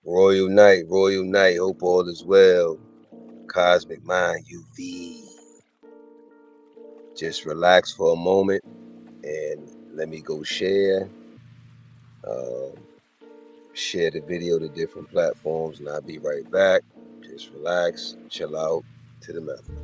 Royal night, hope all is well. Cosmic mind, UV. Just relax for a moment and let me go share the video to different platforms, and I'll be right back. Just relax, chill out to the method.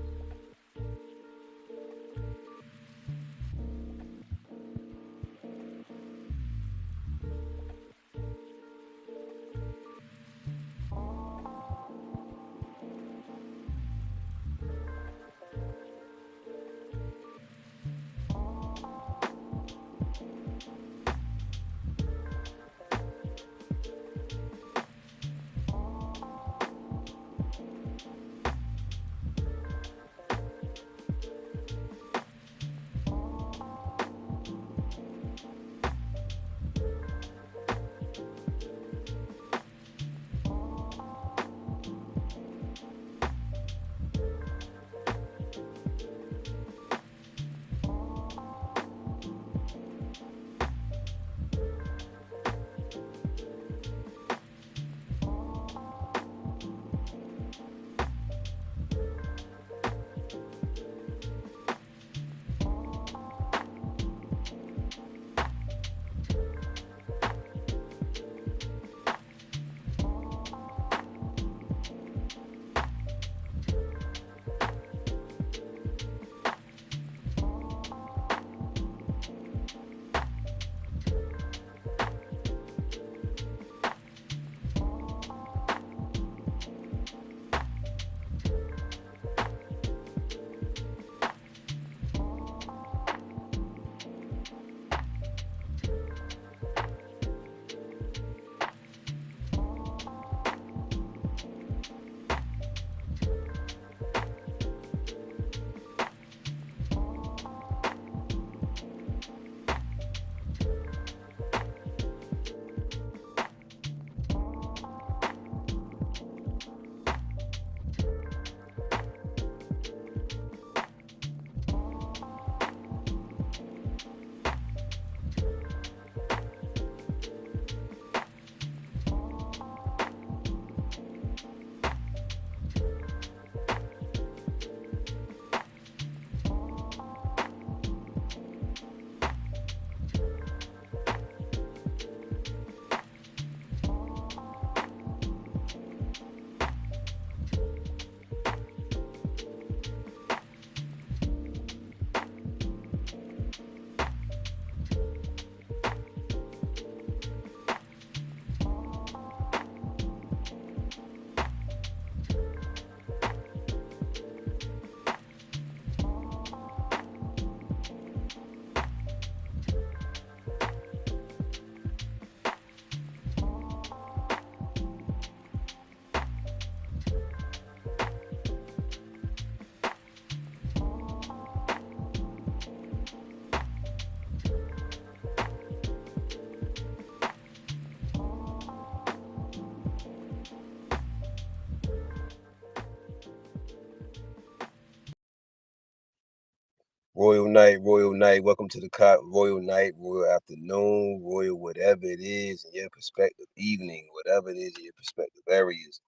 Royal night. Welcome to the Royal night, royal afternoon, royal whatever it is in your perspective, evening, whatever it is in your perspective areas.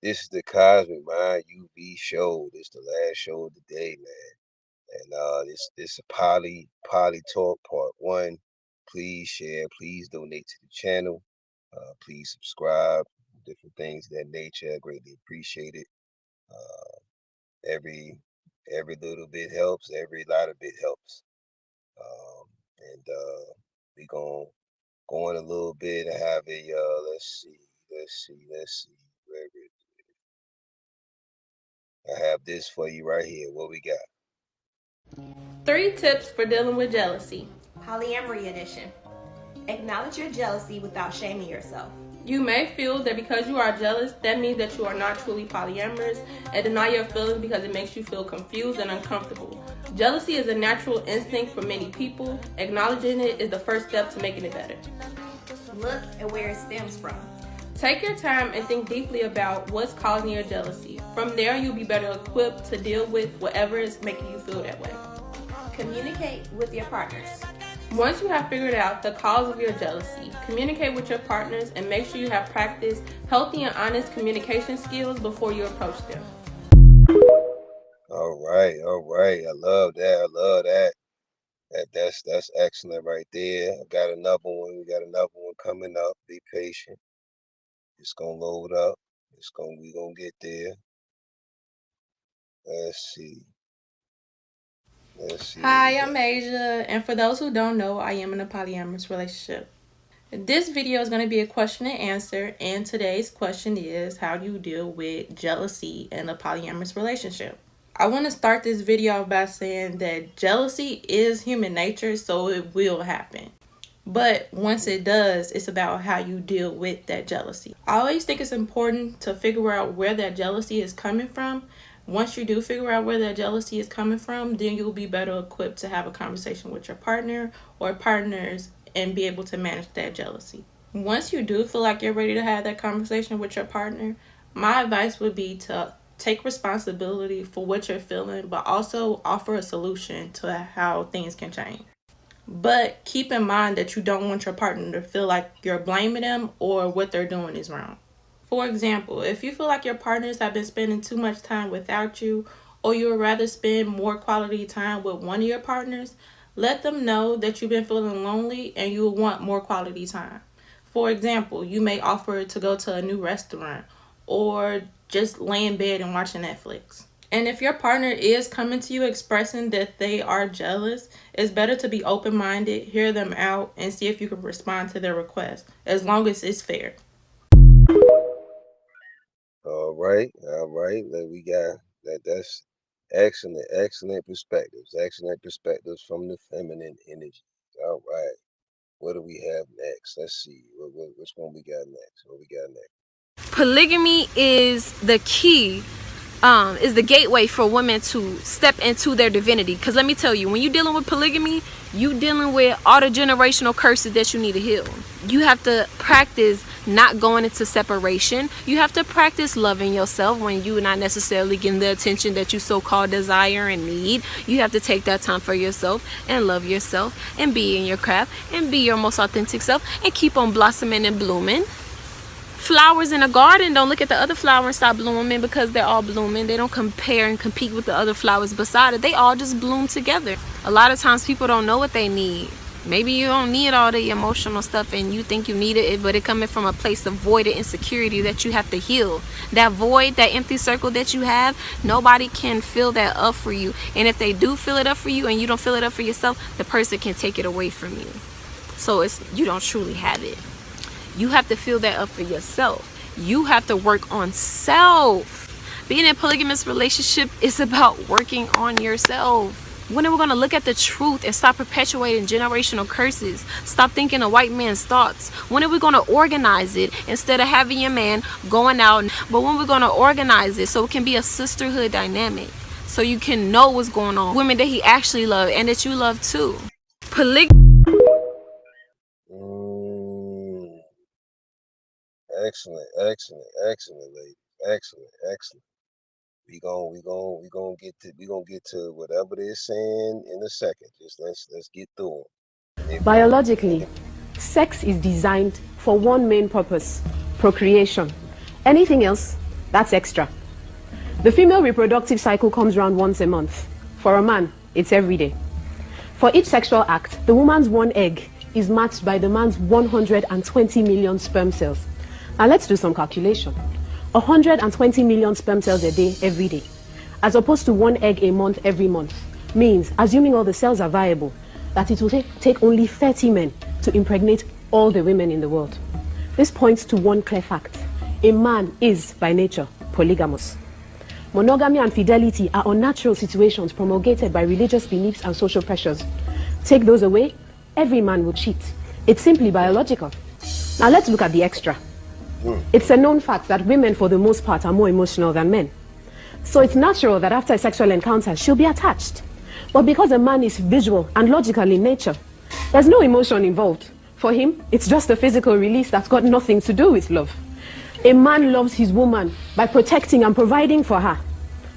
This is the Cosmic Mind UV show. This is the last show of the day, man. And this is Poly Talk Part 1. Please share, please donate to the channel. Please subscribe, different things of that nature. I greatly appreciate it. Uh, every little bit helps, every lot of bit helps. And we gonna go in a little bit and have a let's see where I have this for you right here. What we got? 3 tips for dealing with jealousy. Polyamory edition. Acknowledge your jealousy without shaming yourself. You may feel that because you are jealous, that means that you are not truly polyamorous, and deny your feelings because it makes you feel confused and uncomfortable. Jealousy is a natural instinct for many people. Acknowledging it is the first step to making it better. Look at where it stems from. Take your time and think deeply about what's causing your jealousy. From there, you'll be better equipped to deal with whatever is making you feel that way. Communicate with your partners. Once you have figured out the cause of your jealousy, communicate with your partners and make sure you have practiced healthy and honest communication skills before you approach them. All right, all right. I love that. I love that. That's excellent right there. I got another one. We got another one coming up. Be patient. It's gonna load up. We gonna get there. Let's see. Let's see what we Hi, I'm got. Asia, and for those who don't know, I am in a polyamorous relationship. This video is going to be a question and answer, and today's question is, how do you deal with jealousy in a polyamorous relationship? I want to start this video by saying that jealousy is human nature, so it will happen. But once it does, it's about how you deal with that jealousy. I always think it's important to figure out where that jealousy is coming from. Once you do figure out where that jealousy is coming from, then you'll be better equipped to have a conversation with your partner or partners and be able to manage that jealousy. Once you do feel like you're ready to have that conversation with your partner, my advice would be to take responsibility for what you're feeling, but also offer a solution to how things can change. But keep in mind that you don't want your partner to feel like you're blaming them or what they're doing is wrong. For example, if you feel like your partners have been spending too much time without you, or you would rather spend more quality time with one of your partners, let them know that you've been feeling lonely and you want more quality time. For example, you may offer to go to a new restaurant or just lay in bed and watch Netflix. And if your partner is coming to you expressing that they are jealous, it's better to be open-minded, hear them out, and see if you can respond to their request, as long as it's fair. All right, all right. We got that. That's excellent, excellent perspectives. Excellent perspectives from the feminine energy. All right. What do we have next? Let's see. Which one we got next? What we got next? Polygamy is the key, is the gateway for women to step into their divinity. Because let me tell you, when you're dealing with polygamy, you dealing with all the generational curses that you need to heal. You have to practice not going into separation. You have to practice loving yourself when you're not necessarily getting the attention that you so-called desire and need. You have to take that time for yourself and love yourself and be in your craft and be your most authentic self and keep on blossoming and blooming. Flowers in a garden don't look at the other flower and stop blooming because they're all blooming. They don't compare and compete with the other flowers beside it. They all just bloom together. A lot of times people don't know what they need. Maybe you don't need all the emotional stuff and you think you need it, but it coming from a place of void and insecurity that you have to heal. That void, that empty circle that you have, nobody can fill that up for you. And if they do fill it up for you and you don't fill it up for yourself, the person can take it away from you. So you don't truly have it. You have to fill that up for yourself. You have to work on self. Being in a polygamous relationship is about working on yourself. When are we going to look at the truth and stop perpetuating generational curses? Stop thinking a white man's thoughts. When are we going to organize it instead of having your man going out? But when we're going to organize it so it can be a sisterhood dynamic, so you can know what's going on. Women that he actually loves and that you love too. Excellent, excellent, excellent, ladies. Excellent, excellent. We gonna get to whatever they're saying in a second. Just let's get through them. Biologically, sex is designed for one main purpose: procreation. Anything else, that's extra. The female reproductive cycle comes around once a month. For a man, it's every day. For each sexual act, the woman's one egg is matched by the man's 120 million sperm cells. Now let's do some calculation. 120 million sperm cells a day, every day, as opposed to one egg a month, every month, means, assuming all the cells are viable, that it will take only 30 men to impregnate all the women in the world. This points to one clear fact: a man is, by nature, polygamous. Monogamy and fidelity are unnatural situations promulgated by religious beliefs and social pressures. Take those away, every man will cheat. It's simply biological. Now let's look at the extra. It's a known fact that women, for the most part, are more emotional than men. So it's natural that after a sexual encounter, she'll be attached. But because a man is visual and logical in nature, there's no emotion involved. For him, it's just a physical release that's got nothing to do with love. A man loves his woman by protecting and providing for her.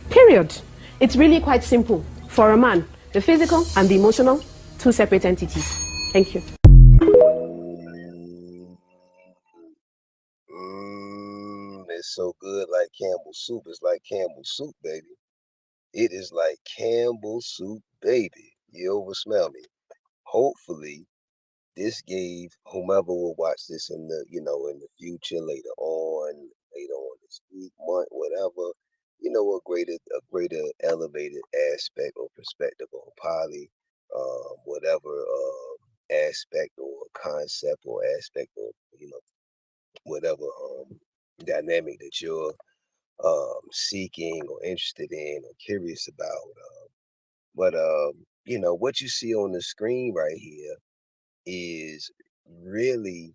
Period. It's really quite simple. For a man, the physical and the emotional, two separate entities. Thank you. It's so good like Campbell's soup. It's like Campbell's soup, baby. It is like Campbell's soup, baby. You over smell me. Hopefully, this gave whomever will watch this in the in the future, later on this week, month, whatever, a greater elevated aspect or perspective on poly, whatever aspect or concept or aspect or whatever dynamic that you're seeking or interested in or curious about. But what you see on the screen right here is really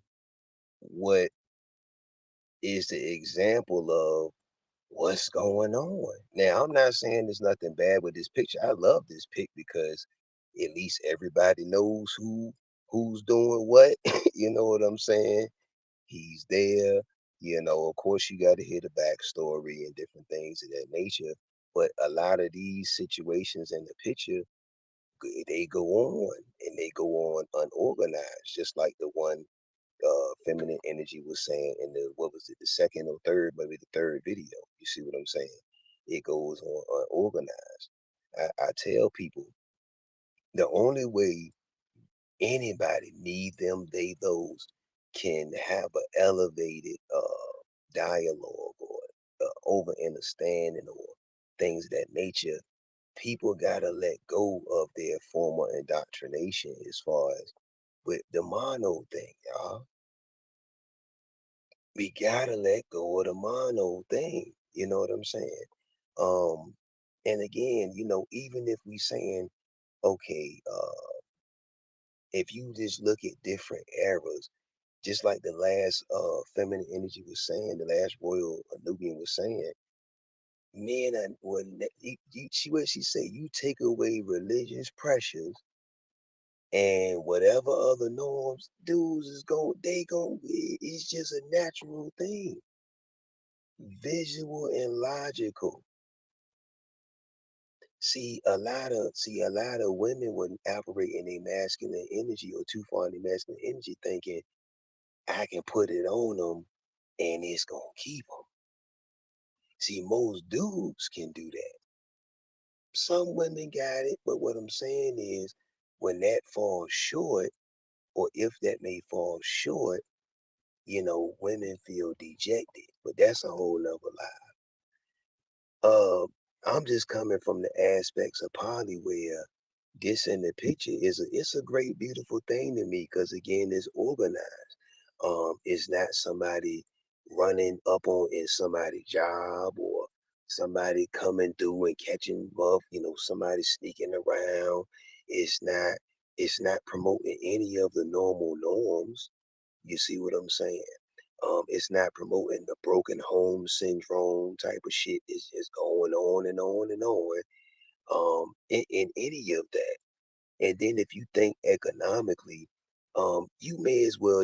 what is the example of what's going on. Now, I'm not saying there's nothing bad with this picture. I love this pic because at least everybody knows who's doing what. You know what I'm saying? He's there. Of course, you got to hear the backstory and different things of that nature. But a lot of these situations in the picture, they go on and they go on unorganized, just like the one feminine energy was saying in the what was it, the second or third, maybe the third video. You see what I'm saying? It goes on unorganized. I tell people the only way anybody, me, them, they, those, can have an elevated dialogue or over understanding or things of that nature, people gotta let go of their former indoctrination as far as with the mono thing, y'all. We gotta let go of the mono thing. You know what I'm saying? Um, and again, even if we saying, okay, if you just look at different eras, just like the last feminine energy was saying, the last royal Nubian was saying, men are what she said, you take away religious pressures and whatever other norms dudes is going they going it's just a natural thing, visual and logical. See a lot of women would operate in a masculine energy or too far in the masculine energy thinking I can put it on them and it's gonna keep them. See, most dudes can do that. Some women got it, but what I'm saying is when that falls short, or if that may fall short, women feel dejected. But that's a whole nother lie. I'm just coming from the aspects of poly where this in the picture it's a great, beautiful thing to me because again, it's organized. It's not somebody running up on in somebody's job or somebody coming through and catching buff, somebody sneaking around. It's not it's not promoting any of the normal norms. You see what I'm saying? It's not promoting the broken home syndrome type of shit. It's just going on and on and on. In any of that. And then if you think economically, people may as well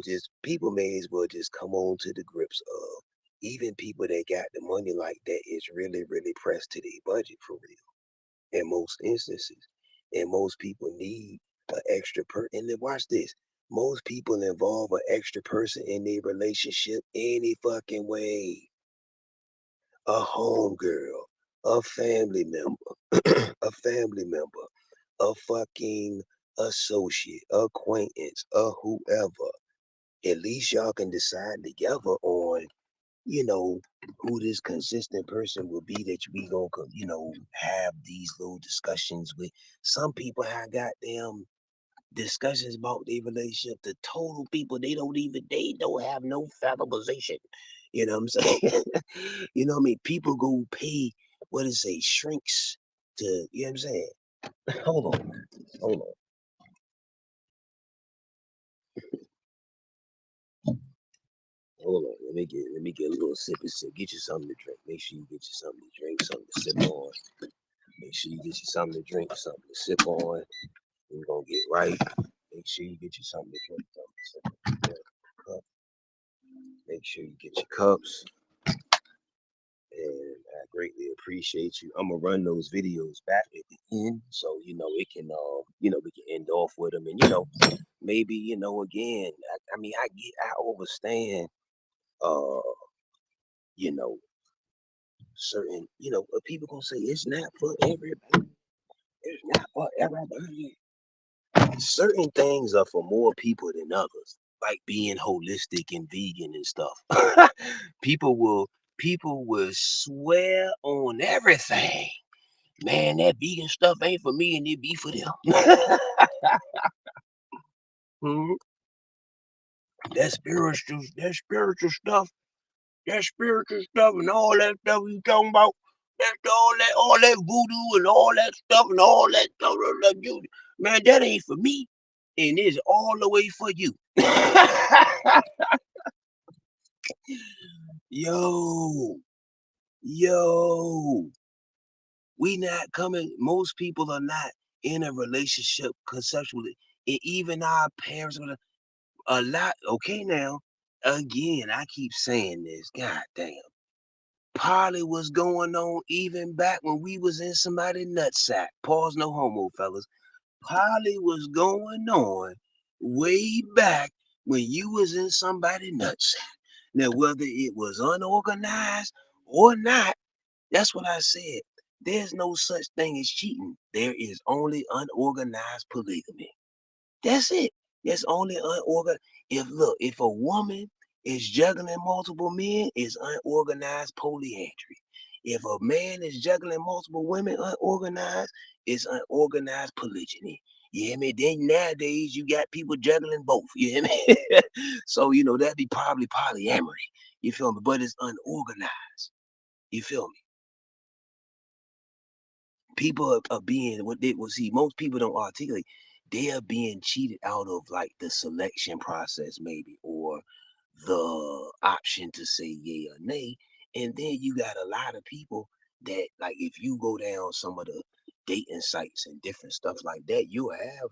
just come on to the grips of even people that got the money like that is really, really pressed to their budget for real in most instances. And most people need an extra and then watch this. Most people involve an extra person in their relationship any fucking way. A homegirl, a family member, a family member, a fucking associate, acquaintance, or whoever. At least y'all can decide together on, you know, who this consistent person will be that we gonna, have these little discussions with. Some people have goddamn discussions about their relationship to total people they don't have no fathomization. You know what I'm saying? You know what I mean? People go pay what is it, shrinks to you know what I'm saying? Hold on, hold on. Hold on, let me get a little sip. Get you something to drink. Make sure you get you something to drink, something to sip on. Make sure you get you something to drink, something to sip on. We're gonna get right. Make sure you get you something to drink, something to sip on. Yeah. Cup. Make sure you get your cups. And I greatly appreciate you. I'm gonna run those videos back at the end, so it can we can end off with them, and maybe, again, I mean, I understand, uh, you know, certain, people gonna say it's not for everybody. It's not for everybody. Certain things are for more people than others, like being holistic and vegan and stuff. people will people will swear on everything. Man, that vegan stuff ain't for me and it be for them. Mhm. That spiritual stuff and all that stuff you talking about. That's all that voodoo and all that stuff and all that stuff. Man, that ain't for me. And it's all the way for you. yo, yo, we not coming. Most people are not in a relationship conceptually. And even our parents are a lot. Okay, now, again, I keep saying this. God damn. Poly was going on even back when we was in somebody's nutsack. Pause, no homo, fellas. Poly was going on way back when you was in somebody's nutsack. Now, whether it was unorganized or not, that's what I said. There's no such thing as cheating. There is only unorganized polygamy. That's it. That's only unorganized. If a woman is juggling multiple men, it's unorganized polyandry. If a man is juggling multiple women unorganized, it's unorganized polygyny. You hear me? Then nowadays you got people juggling both. You hear me? So that'd be probably polyamory. You feel me? But it's unorganized. You feel me? People are being what they will see. Most people don't articulate. They are being cheated out of like the selection process, maybe, or the option to say yay or nay. And then you got a lot of people that, like, if you go down some of the dating sites and different stuff like that, you have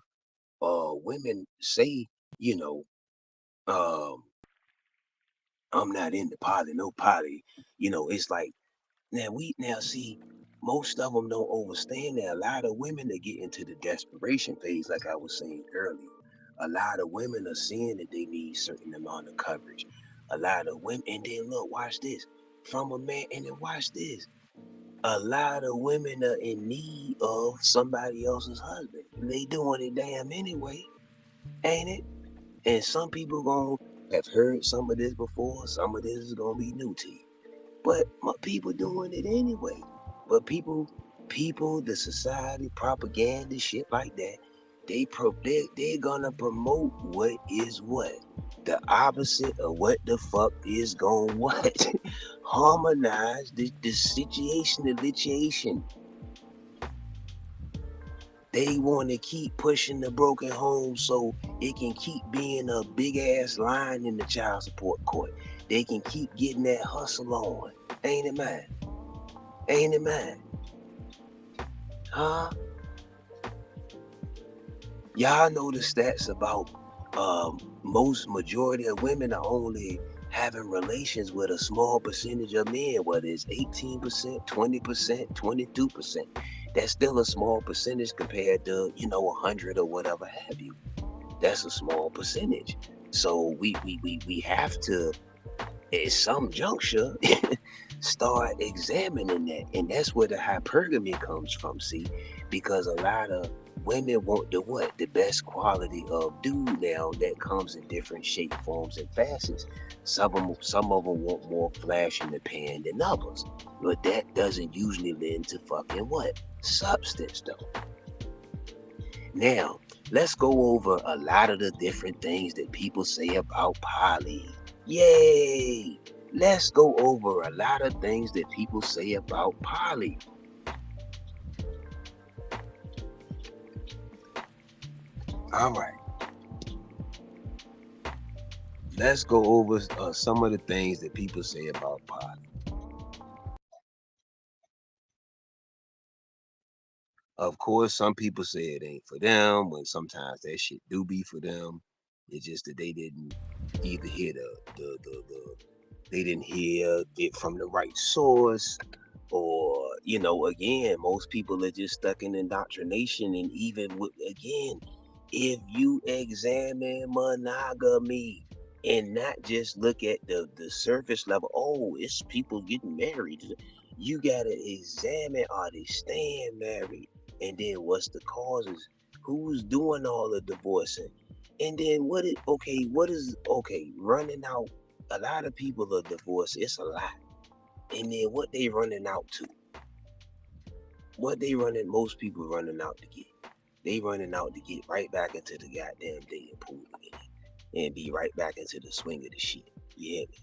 women say, you know, um, I'm not into poly, no poly. It's like now see, most of them don't understand that a lot of women that get into the desperation phase, like I was saying earlier. A lot of women are seeing that they need certain amount of coverage. A lot of women, and then look, watch this from a man, and then watch this. A lot of women are in need of somebody else's husband. They doing it damn anyway, ain't it? And some people gonna have heard some of this before. Some of this is gonna be new to you. But my people doing it anyway. But people, the society, propaganda, shit like that, they're gonna promote what is what. The opposite of what the fuck is going what. Harmonize the situation, the litiation. They want to keep pushing the broken home so it can keep being a big ass line in the child support court. They can keep getting that hustle on. Ain't it, man? Ain't it, man? Huh? Y'all know the stats about most majority of women are only having relations with a small percentage of men, whether it's 18%, 20%, 22%. That's still a small percentage compared to, 100 or whatever have you. That's a small percentage. So we have to, at some juncture, start examining that. And that's where the hypergamy comes from, see? Because a lot of women want the best quality of dude now that comes in different shape, forms, and facets. Some of them want more flash in the pan than others. But that doesn't usually lend to fucking what? Substance though. Now, let's go over a lot of the different things that people say about poly. Yay! Let's go over a lot of things that people say about poly. All right. Let's go over some of the things that people say about poly. Of course, some people say it ain't for them, when sometimes that shit do be for them. It's just that they didn't either hear they didn't hear it from the right source, or again, most people are just stuck in indoctrination. And even with, again, If you examine monogamy and not just look at the surface level, oh, it's people getting married. You gotta examine, are they staying married? And then what's the causes? Who's doing all the divorcing? And then running out. A lot of people are divorced. It's a lot. And then what they running out to? Most people running out to get? They running out to get right back into the goddamn dating pool again and be right back into the swing of the shit. You hear me?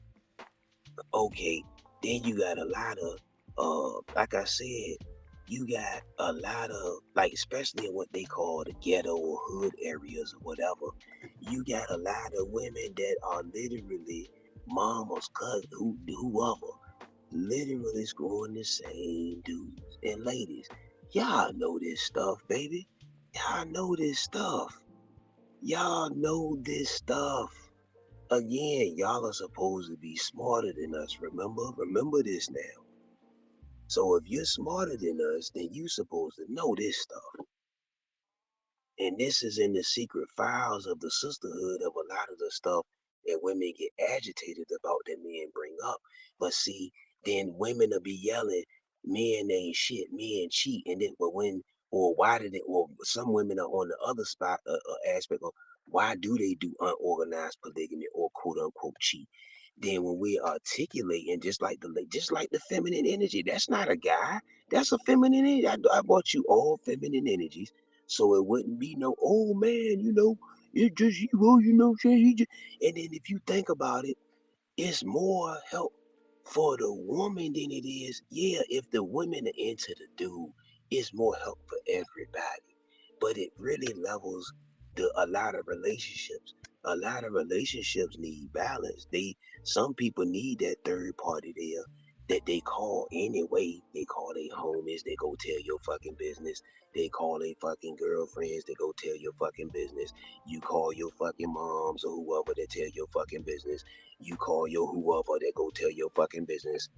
Okay, then you got a lot of like I said, you got a lot of, like, especially in what they call the ghetto or hood areas or whatever, you got a lot of women that are literally mamas, cousins, whoever, literally screwing the same dudes. And ladies, y'all know this stuff, baby. Y'all know this stuff. Y'all know this stuff. Again, y'all are supposed to be smarter than us. Remember this now. So if you're smarter than us, then you supposed to know this stuff. And this is in the secret files of the sisterhood of a lot of the stuff that women get agitated about that men bring up. But see, then women will be yelling, men ain't shit, men cheat. And then, or some women are on the other spot, aspect of why do they do unorganized polygamy or quote unquote cheat? Then when we articulate, and just like the feminine energy, that's not a guy, that's a feminine energy. I brought you all feminine energies so it wouldn't be no, oh man, it's just you, oh, what I'm saying? And then if you think about it, it's more help for the woman than it is. Yeah, if the women are into the dude, it's more help for everybody. But it really levels a lot of relationships. A lot of relationships need balance. Some people need that third party there that they call anyway. They call their homies, they go tell your fucking business. They call their fucking girlfriends, they go tell your fucking business. You call your fucking moms or whoever that tell your fucking business. You call your whoever that go tell your fucking business.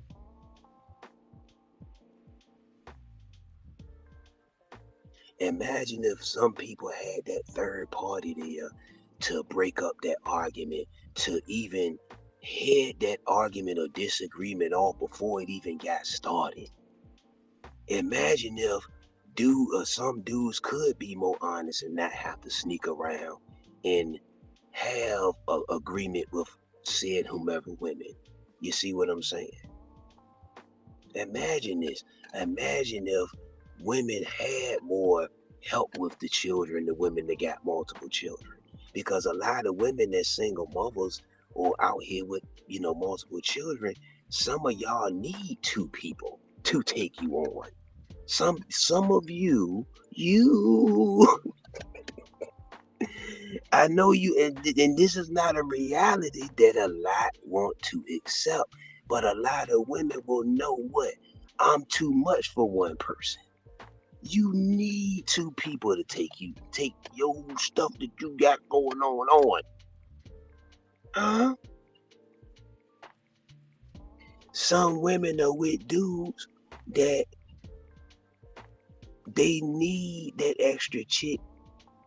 Imagine if some people had that third party there to break up that argument, to even head that argument or disagreement off before it even got started. Imagine if some dudes could be more honest and not have to sneak around and have an agreement with said whomever women. You see what I'm saying? Imagine this. Imagine if women had more help with the children, the women that got multiple children. Because a lot of women that single mothers or out here with, multiple children, some of y'all need two people to take you on. Some of you, I know you, and this is not a reality that a lot want to accept, but a lot of women will know what? I'm too much for one person. You need two people to take your stuff that you got going on. Huh? Some women are with dudes that they need that extra chick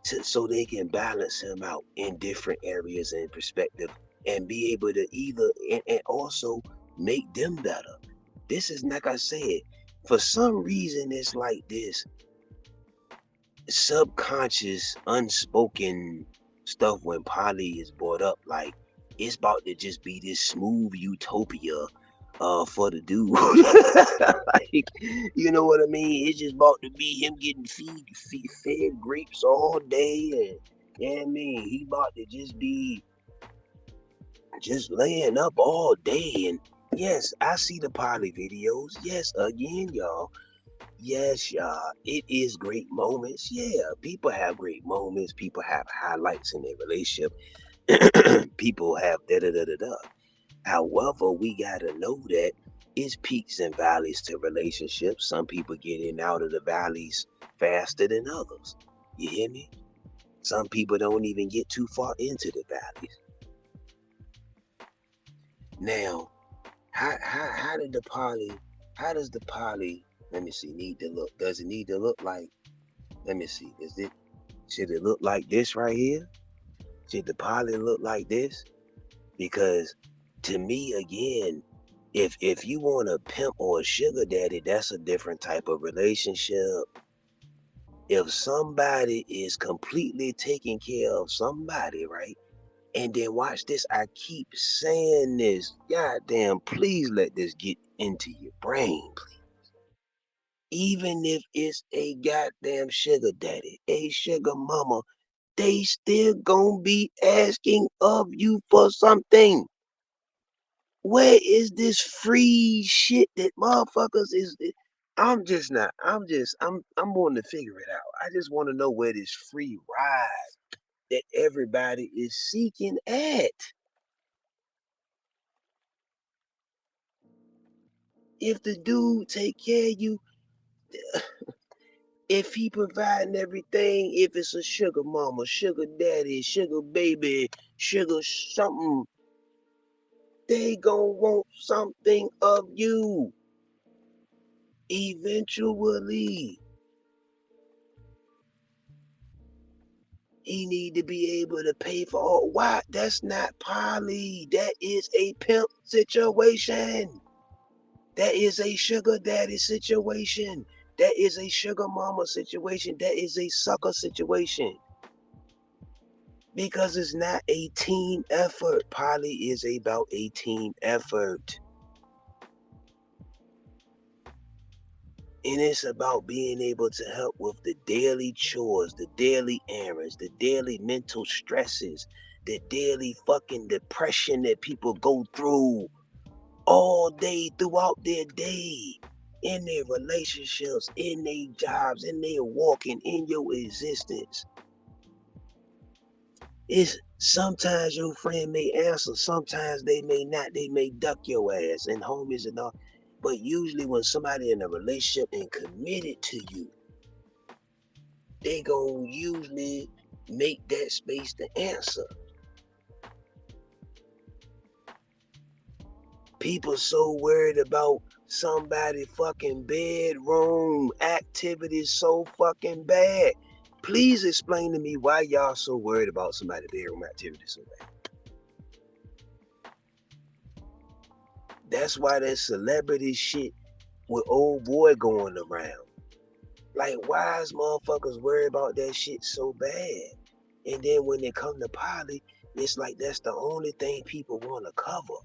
so they can balance him out in different areas and perspective and be able to and also make them better. This is, like I said, for some reason it's like this subconscious, unspoken stuff when poly is brought up, like it's about to just be this smooth utopia for the dude. Like, you know what I mean? It's just about to be him getting fed grapes all day, and you know what I mean? He about to just be just laying up all day. And yes, I see the poly videos. Yes, again, y'all. Yes, y'all. It is great moments. Yeah, people have great moments. People have highlights in their relationship. People have da da da da da. However, we gotta know that it's peaks and valleys to relationships. Some people get in and out of the valleys faster than others. You hear me? Some people don't even get too far into the valleys. Now, how does the poly, let me see, need to look? Does it need to look like, let me see, Should it look like this right here? Should the poly look like this? Because to me, again, if you want a pimp or a sugar daddy, that's a different type of relationship. If somebody is completely taking care of somebody, right? And then watch this. I keep saying this. Goddamn, please let this get into your brain, please. Even if it's a goddamn sugar daddy, a sugar mama, they still gonna be asking of you for something. Where is this free shit that motherfuckers is? I'm just not. I'm wanting to figure it out. I just want to know where this free ride that everybody is seeking at. If the dude take care of you, if he providing everything, if it's a sugar mama, sugar daddy, sugar baby, sugar something, they gonna want something of you. Eventually, he need to be able to pay for all. Why? That's not poly. That is a pimp situation. That is a sugar daddy situation. That is a sugar mama situation. That is a sucker situation. Because it's not a team effort. Poly is about a team effort. And it's about being able to help with the daily chores, the daily errands, the daily mental stresses, the daily fucking depression that people go through all day throughout their day, in their relationships, in their jobs, in their walking, in your existence. It's sometimes your friend may answer, sometimes they may not, they may duck your ass and homies and all. But usually when somebody in a relationship and committed to you, they gonna usually make that space to answer. People so worried about somebody fucking bedroom activities so fucking bad. Please explain to me why y'all so worried about somebody's bedroom activities so bad. That's why that celebrity shit with old boy going around. Like, why is motherfuckers worried about that shit so bad? And then when they come to poly, it's like that's the only thing people want to cover.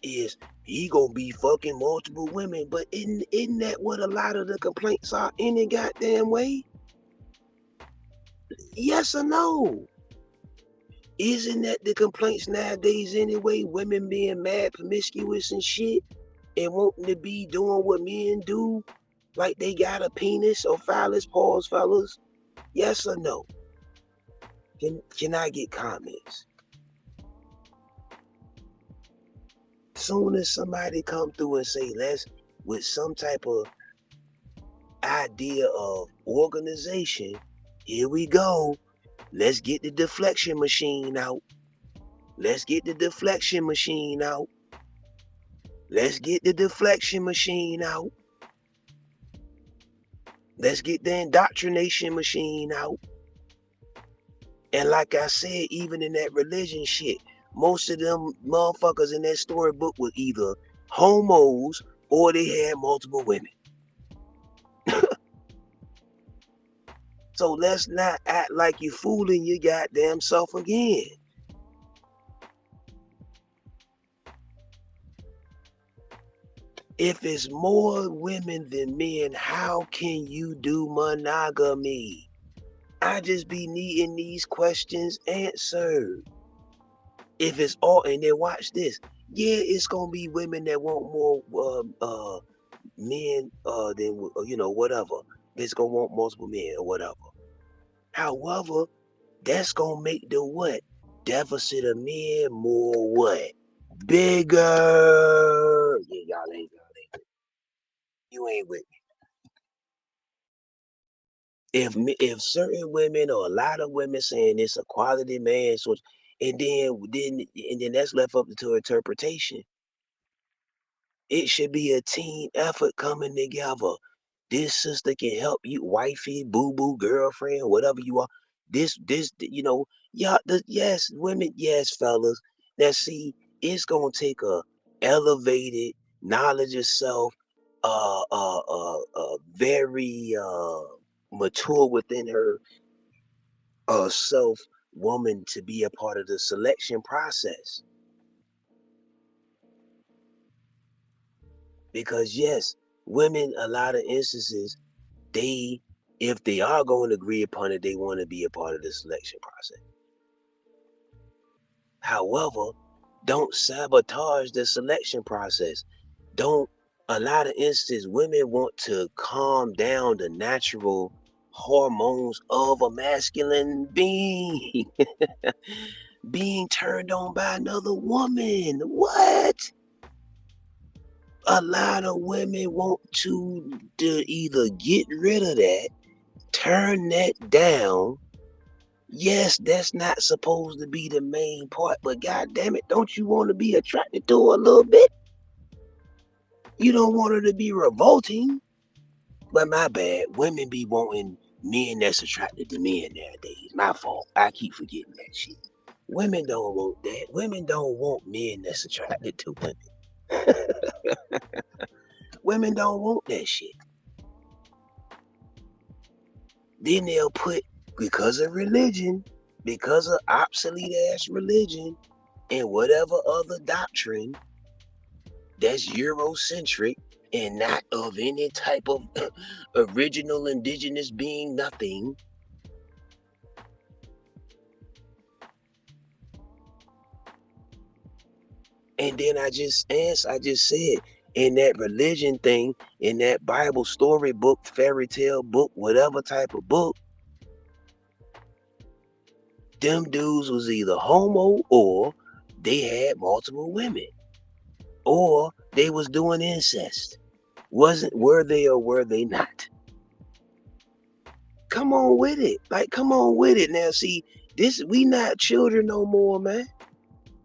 Is he gonna be fucking multiple women? But isn't that what a lot of the complaints are any goddamn way? Yes or no? Isn't that the complaints nowadays anyway? Women being mad, promiscuous and shit, and wanting to be doing what men do, like they got a penis or phallus. Pause, fellas. Yes or no? Can I get comments? Soon as somebody come through and say let's with some type of idea of organization, here we go. Let's get the deflection machine out. Let's get the deflection machine out. Let's get the deflection machine out. Let's get the indoctrination machine out. And like I said, even in that religion shit, most of them motherfuckers in that storybook were either homos or they had multiple women. So let's not act like you're fooling your goddamn self again. If it's more women than men, how can you do monogamy? I just be needing these questions answered. If it's all, and then watch this. Yeah, it's gonna be women that want more men than whatever. It's gonna want multiple men or whatever. However, that's gonna make the what? Deficit of men more what? Bigger. Yeah, y'all ain't. You ain't with me. If certain women or a lot of women saying it's a quality man, so and then that's left up to interpretation. It should be a team effort coming together. This sister can help you, wifey, boo boo, girlfriend, whatever you are. Yeah, yes, women, yes, fellas. Now, see, it's gonna take a elevated knowledge of self, very mature within her self woman to be a part of the selection process. Because yes, women, a lot of instances, they, if they are going to agree upon it, they want to be a part of the selection process. However, don't sabotage the selection process. Don't, a lot of instances, women want to calm down the natural hormones of a masculine being being turned on by another woman. What? A lot of women want to either get rid of that, turn that down. Yes, that's not supposed to be the main part, but god damn it, don't you want to be attracted to her a little bit? You don't want her to be revolting. But my bad, women be wanting men that's attracted to men nowadays. My fault. I keep forgetting that shit. Women don't want that. Women don't want men that's attracted to women. Women don't want that shit. Then they'll put, because of religion, because of obsolete ass religion, and whatever other doctrine that's Eurocentric and not of any type of original indigenous being, nothing. And then I just said, in that religion thing, in that Bible story book, fairy tale book, whatever type of book, them dudes was either homo or they had multiple women. Or they was doing incest. Were they or were they not? Come on with it. Like, come on with it. Now, see, we not children no more, man.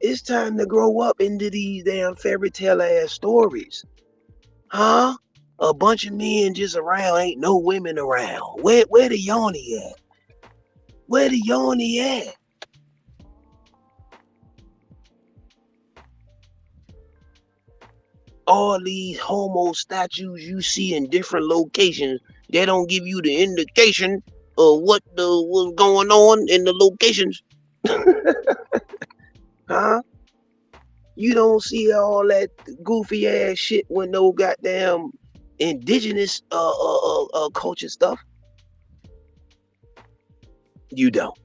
It's time to grow up into these damn fairy tale ass stories. Huh? A bunch of men just around, ain't no women around. Where the yoni at? Where the yoni at? All these homo statues you see in different locations, they don't give you the indication of what's going on in the locations. Huh? You don't see all that goofy ass shit when no goddamn indigenous culture stuff. You don't.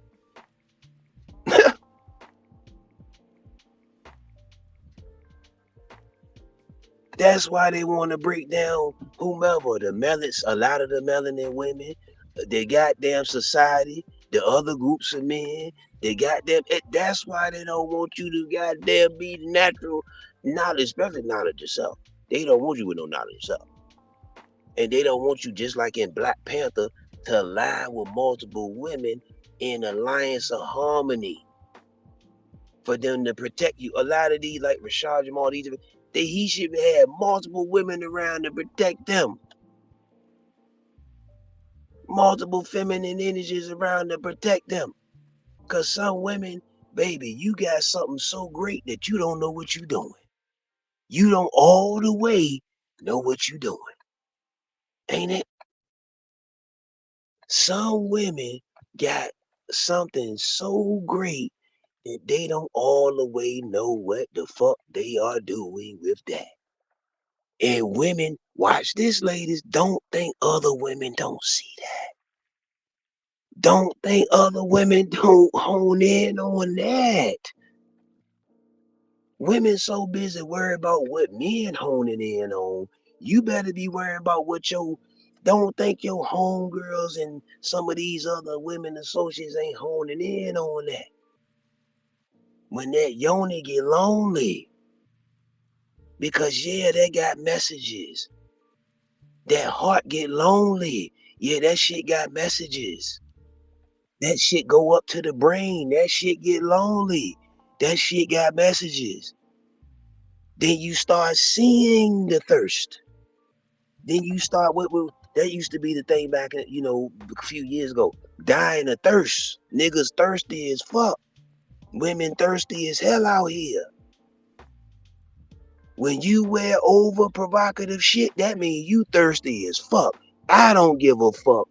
That's why they want to break down whomever, the melons, a lot of the melanin women, the goddamn society, the other groups of men, they goddamn. That's why they don't want you to goddamn be natural knowledge, especially knowledge yourself. They don't want you with no knowledge yourself. And they don't want you, just like in Black Panther, to align with multiple women in alliance of harmony for them to protect you. A lot of these, like Rashad Jamal, he should have multiple women around to protect them. Multiple feminine energies around to protect them. Because some women, baby, you got something so great that you don't know what you're doing. You don't all the way know what you're doing. Ain't it? Some women got something so great that they don't all the way know what the fuck they are doing with that. And women, watch this, ladies, don't think other women don't see that. Don't think other women don't hone in on that. Women so busy worried about what men honing in on. You better be worried about what don't think your homegirls and some of these other women associates ain't honing in on that. When that yoni get lonely, because yeah, they got messages. That heart get lonely. Yeah, that shit got messages. That shit go up to the brain. That shit get lonely. That shit got messages. Then you start seeing the thirst. Then you start That used to be the thing back in, a few years ago. Dying of thirst. Niggas thirsty as fuck. Women thirsty as hell out here. When you wear over provocative shit, that means you thirsty as fuck. I don't give a fuck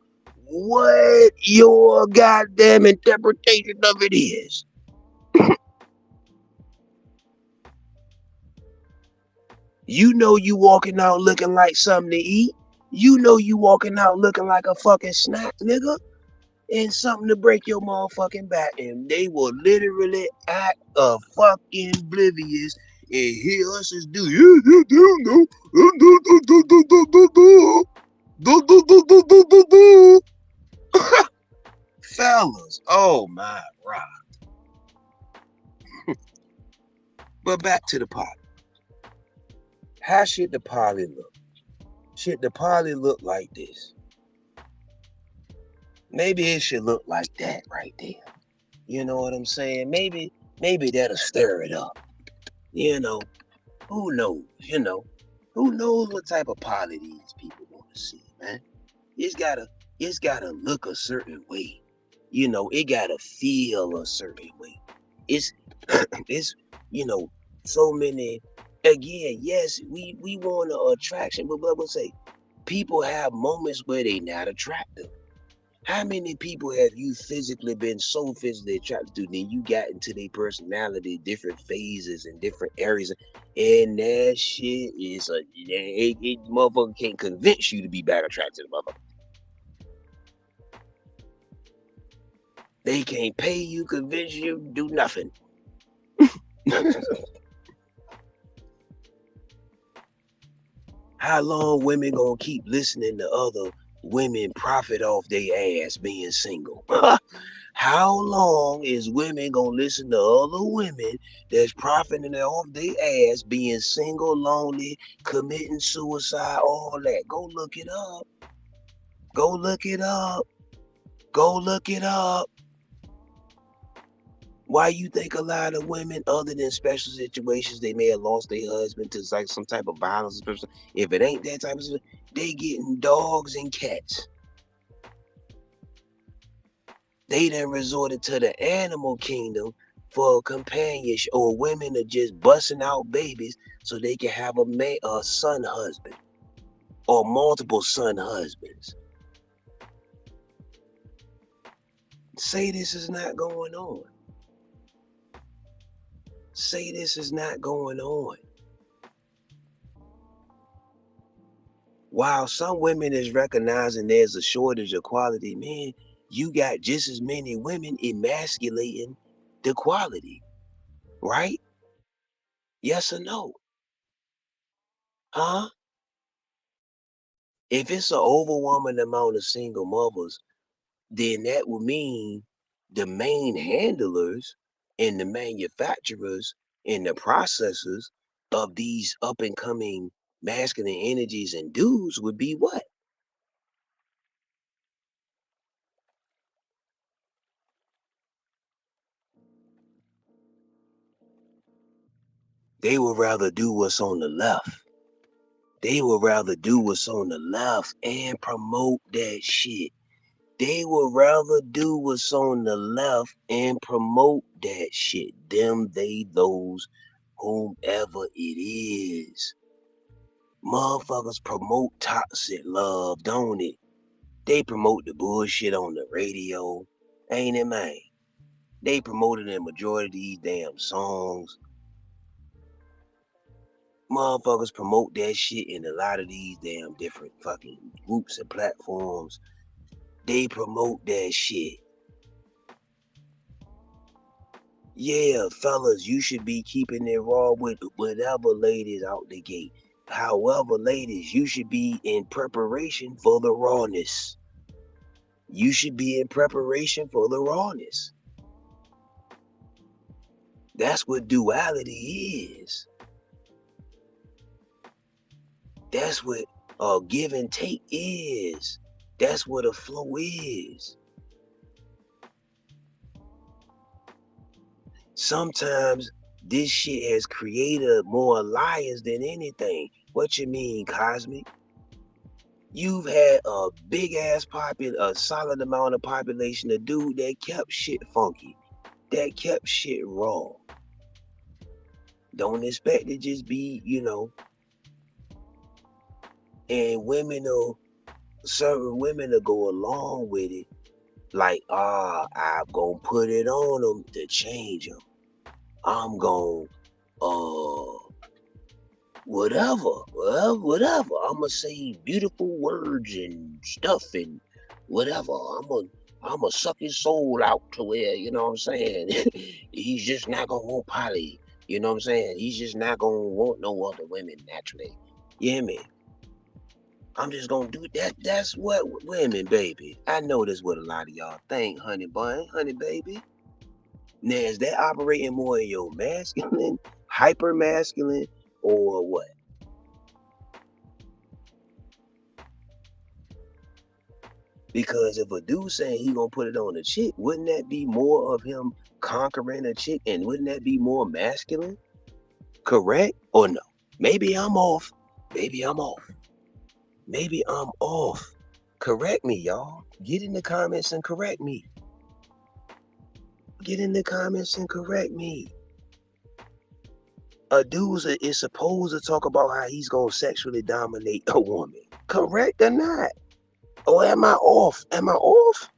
what your goddamn interpretation of it is. You know you walking out looking like something to eat. You know you walking out looking like a fucking snack, nigga. And something to break your motherfucking back. And they will literally act fucking oblivious and hear us as do. Fellas, oh my God. But back to the poly. How should the poly look? Should the poly look like this? Maybe it should look like that right there. You know what I'm saying? Maybe that'll stir it up. Who knows? Who knows what type of poly these people want to see, man? It's gotta look a certain way. It gotta feel a certain way. It's it's so many. Again, yes, we want an attraction, but we'll say people have moments where they not attractive. How many people have you been so physically attracted to, then you got into their personality, different phases and different areas, and that shit is it motherfucker can't convince you to be back attracted to the motherfucker. They can't pay you, convince you, do nothing. How long women gonna keep listening to other women profit off their ass being single? How long is women gonna listen to other women that's profiting off their ass being single, lonely, committing suicide, all that? Go look it up. Go look it up. Go look it up. Why you think a lot of women, other than special situations, they may have lost their husband to like some type of violence? If it ain't that type of situation, they getting dogs and cats. They done resorted to the animal kingdom for companionship, or women are just busting out babies so they can have a son husband or multiple son husbands. Say this is not going on. Say this is not going on. While some women is recognizing there's a shortage of quality men, you got just as many women emasculating the quality, right? Yes or no? Huh? If it's an overwhelming amount of single mothers, then that would mean the main handlers and the manufacturers and the processors of these up and coming masculine energies and dudes would be what? They would rather do what's on the left. They would rather do what's on the left and promote that shit. They would rather do what's on the left and promote that shit. Them, they, those, whomever it is. Motherfuckers promote toxic love, don't it? They promote the bullshit on the radio. Ain't it, man? They promoted in majority of these damn songs. Motherfuckers promote that shit in a lot of these damn different fucking groups and platforms. They promote that shit. Yeah, fellas, you should be keeping it raw with whatever ladies out the gate. However, ladies, you should be in preparation for the rawness. You should be in preparation for the rawness. That's what duality is. That's what give and take is. That's what a flow is. Sometimes this shit has created more alliance than anything. What you mean, Cosmic? You've had a big ass a solid amount of population, a dude that kept shit funky, that kept shit raw. Don't expect to just be, and certain women will go along with it. Like, I'm gonna put it on them to change them. I'm gonna, whatever. I'm gonna say beautiful words and stuff and whatever. I'm gonna suck his soul out to where, you know what I'm saying? He's just not gonna want Polly. You know what I'm saying? He's just not gonna want no other women naturally. You hear me? I'm just gonna do that. That's what women, baby. I know that's what a lot of y'all think, honey bun, honey baby. Now, is that operating more in your masculine, hyper masculine, or what? Because if a dude saying he gonna put it on a chick, wouldn't that be more of him conquering a chick, and wouldn't that be more masculine? Correct or no? Maybe I'm off. Maybe I'm off. Maybe I'm off. Correct me, y'all. Get in the comments and correct me. Get in the comments and correct me. A dude is supposed to talk about how he's gonna sexually dominate a woman. Correct or not? Or am I off? Am I off?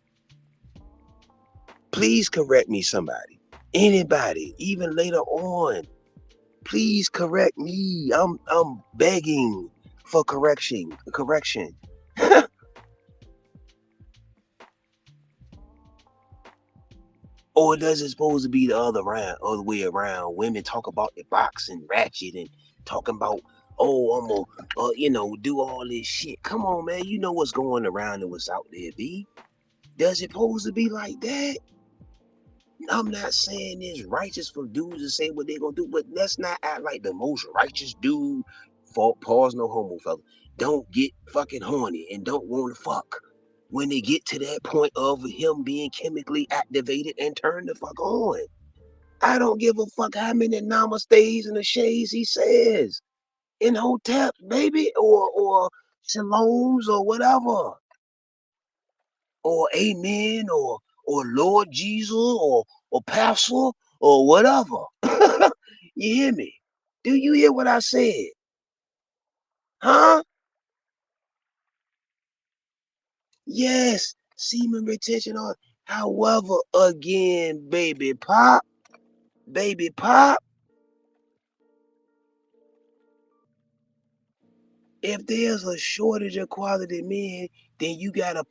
Please correct me, somebody. Anybody, even later on. Please correct me. I'm begging for correction. Or does it supposed to be the other way around? Women talk about the boxing ratchet and talking about, oh, I'm gonna, do all this shit. Come on, man. You know what's going around and what's out there, B. Does it supposed to be like that? I'm not saying it's righteous for dudes to say what they're gonna do, but let's not act like the most righteous dude. Pause, no homo, fella. Don't get fucking horny and don't want to fuck when they get to that point of him being chemically activated and turned the fuck on. I don't give a fuck how many namastes and the shades he says in hotels, baby, or shalom's or whatever, or amen, or Lord Jesus, or pastor, or whatever. You hear me? Do you hear what I said? Huh? Yes, semen retention on. However, again, baby pop, if there's a shortage of quality men, then you got a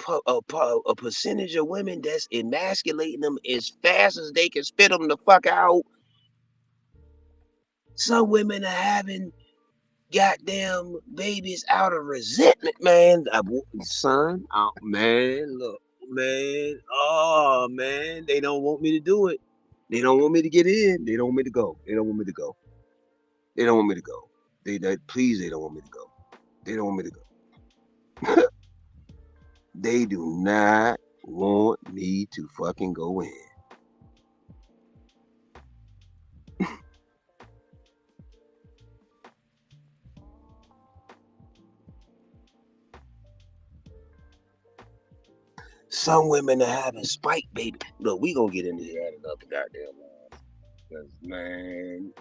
percentage of women that's emasculating them as fast as they can spit them the fuck out. Some women are having goddamn babies out of resentment, man. Son, oh, man, look, man, oh man, they don't want me to do it. They don't want me to get in. They don't want me to go. They don't want me to go. They don't want me to go. Please, they don't want me to go. They don't want me to go. They do not want me to fucking go in. Some women are having spike, baby. Look, we gonna get into here at another goddamn line. Cause man,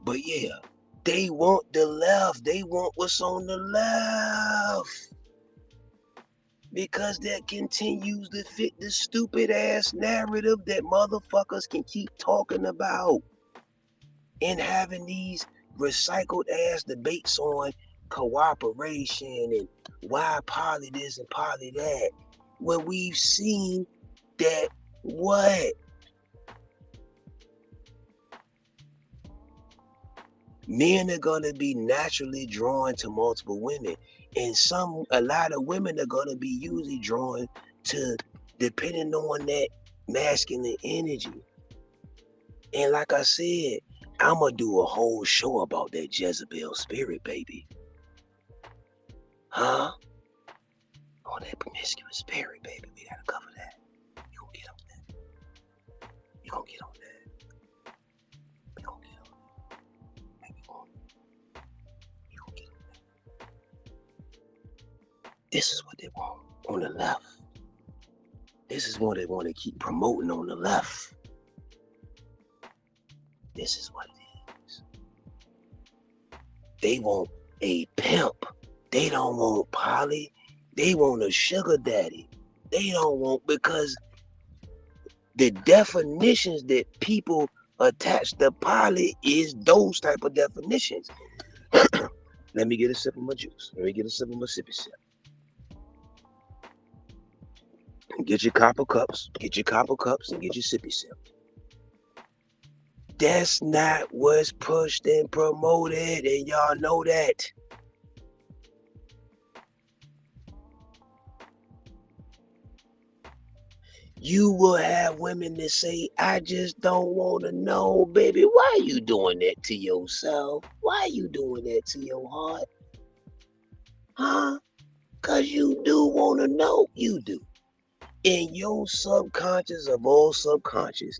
But yeah, they want the left. They want what's on the left. Because that continues to fit the stupid ass narrative that motherfuckers can keep talking about. And having these recycled ass debates on cooperation and why poly this and poly that. When we've seen that what? Men are gonna be naturally drawn to multiple women. And a lot of women are gonna be usually drawn to depending on that masculine energy. And like I said, I'm gonna do a whole show about that Jezebel spirit, baby. Huh? On that promiscuous spirit, baby. We gotta cover that. You gonna get on that. You gonna get on that. You gonna get on that. You gonna get on that. This is what they want on the left. This is what they want to keep promoting on the left. This is what it is. They want a pimp. They don't want poly. They want a sugar daddy. They don't want, because the definitions that people attach to poly is those type of definitions. Let me get a sip of my juice. Let me get a sip of my sippy sip. Get your copper cups. Get your copper cups and get your sippy sip. That's not what's pushed and promoted, and y'all know that. You will have women that say, I just don't want to know, baby. Why are you doing that to yourself? Why are you doing that to your heart? Huh? Because you do want to know. You do. In your subconscious of all subconscious,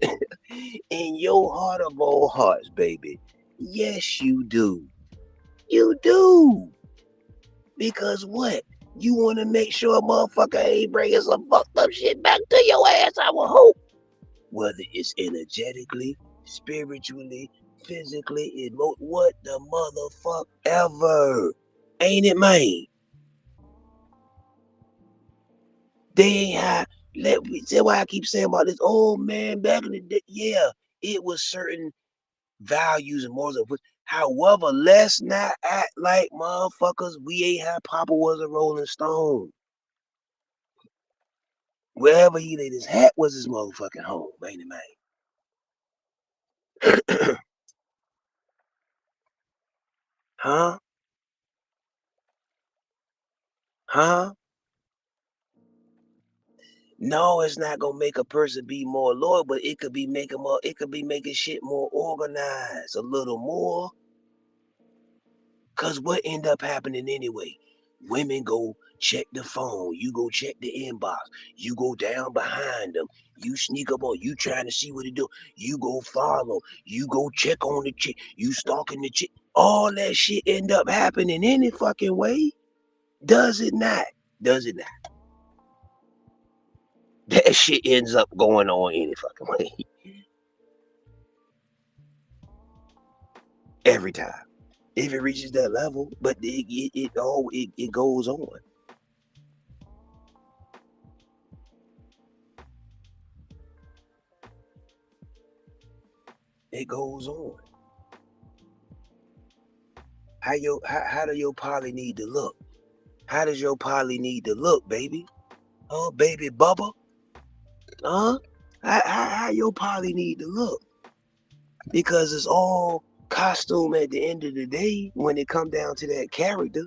in your heart of all hearts, baby. Yes, you do. You do. Because what? You want to make sure a motherfucker ain't bringing some fucked up shit back to your ass, I will hope. Whether it's energetically, spiritually, physically, what the motherfucker ever. Ain't it, man? They ain't have, see why I keep saying about this old man back in the day. Yeah, it was certain values and morals of which, however, let's not act like motherfuckers. We ain't have Papa was a Rolling Stone. Wherever he laid his hat was his motherfucking home, ain't it, man? Huh? Huh? No, it's not gonna make a person be more loyal, but it could be making more. It could be making shit more organized, a little more. Cause what end up happening anyway? Women go check the phone. You go check the inbox. You go down behind them. You sneak up on. You trying to see what they do. You go follow. You go check on the chick. You stalking the chick. All that shit end up happening any fucking way. Does it not? Does it not? That shit ends up going on any fucking way. Every time. If it reaches that level, but it goes on. It goes on. How do your poly need to look? How does your poly need to look, baby? Oh, baby Bubba? Huh? How your poly need to look? Because it's all costume at the end of the day when it come down to that character,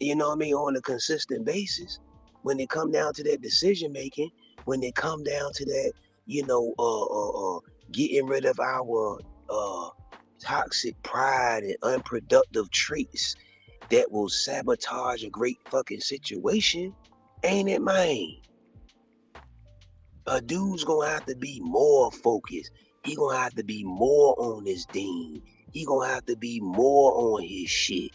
you know what I mean, on a consistent basis. When it come down to that decision making, when it come down to that, getting rid of our toxic pride and unproductive traits that will sabotage a great fucking situation, ain't it, man? A dude's gonna have to be more focused. He gonna have to be more on his dean. He gonna have to be more on his shit.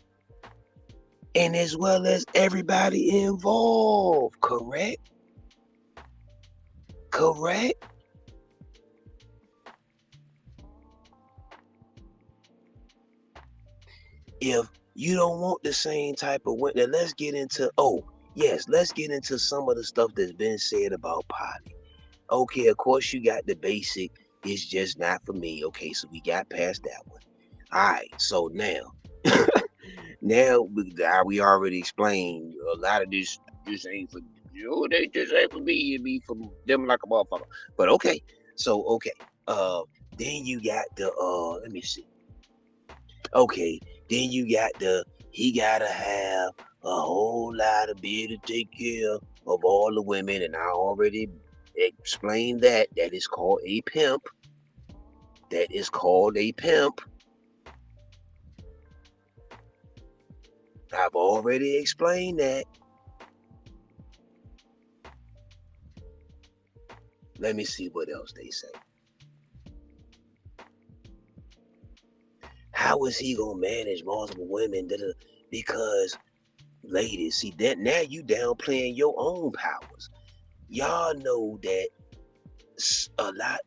And as well as everybody involved, correct? Correct? If you don't want the same type of women, let's get into, let's get into some of the stuff that's been said about poly. Okay, of course you got the basic, it's just not for me. Okay, so we got past that one. All right, so now, we already explained a lot of this ain't for you, they just ain't for me, it be for them like a motherfucker. But okay, then you got the, let me see. Okay, then you got the, he gotta have a whole lot of beer to take care of all the women, and I already explained that. That is called a pimp. That is called a pimp. I've already explained that. Let me see what else they say. How is he gonna manage multiple women? Because ladies, see that now you downplaying your own powers. Y'all know that a lot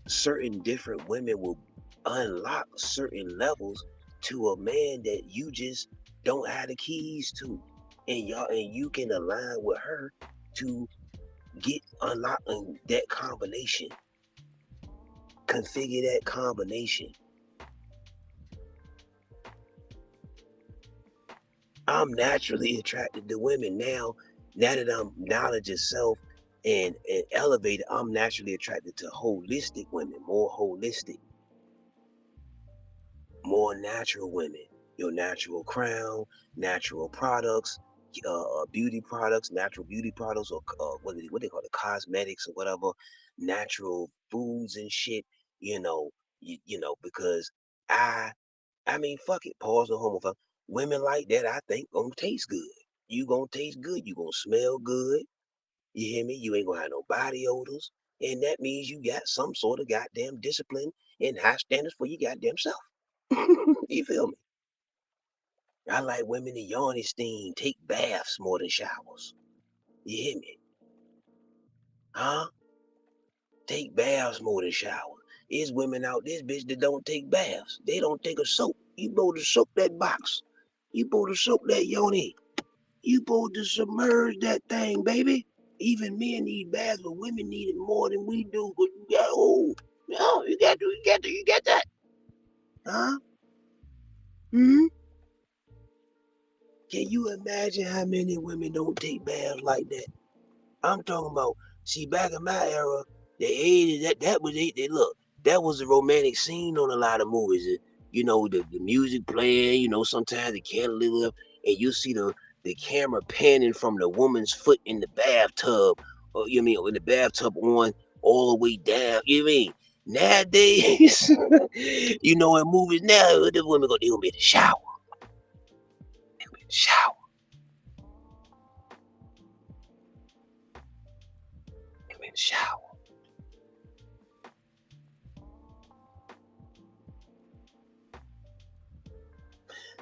certain different women will unlock certain levels to a man that you just don't have the keys to. And you can align with her to get unlocking that combination. Configure that combination. I'm naturally attracted to women now. Now that I'm knowledge of self and elevated, I'm naturally attracted to holistic women, more holistic, more natural women. Your natural crown, natural products, natural beauty products, or what they call it, cosmetics or whatever, natural foods and shit. Because I I mean, fuck it. Pause the homophobe. Women like that, I think, gonna taste good. You gonna taste good. You gonna smell good. You hear me? You ain't gonna have no body odors. And that means you got some sort of goddamn discipline and high standards for your goddamn self. You feel me? I like women that yawn and steam, take baths more than showers. You hear me? Huh? Take baths more than showers. There's women out this bitch that don't take baths. They don't take a soap. You supposed to soak that box. You supposed to soak that yoni. You supposed to submerge that thing, baby. Even men need baths, but women need it more than we do. But you got you got that. Huh? Hmm? Can you imagine how many women don't take baths like that? I'm talking about, see, back in my era, the 80s, that was it. Look, that was the romantic scene on a lot of movies. The music playing, sometimes the candle lit up, and you see the camera panning from the woman's foot in the bathtub, or in the bathtub on all the way down. You know what I mean? Nowadays, in movies now, the women they gonna be in the shower. They gonna be in the shower. They gonna be in the shower.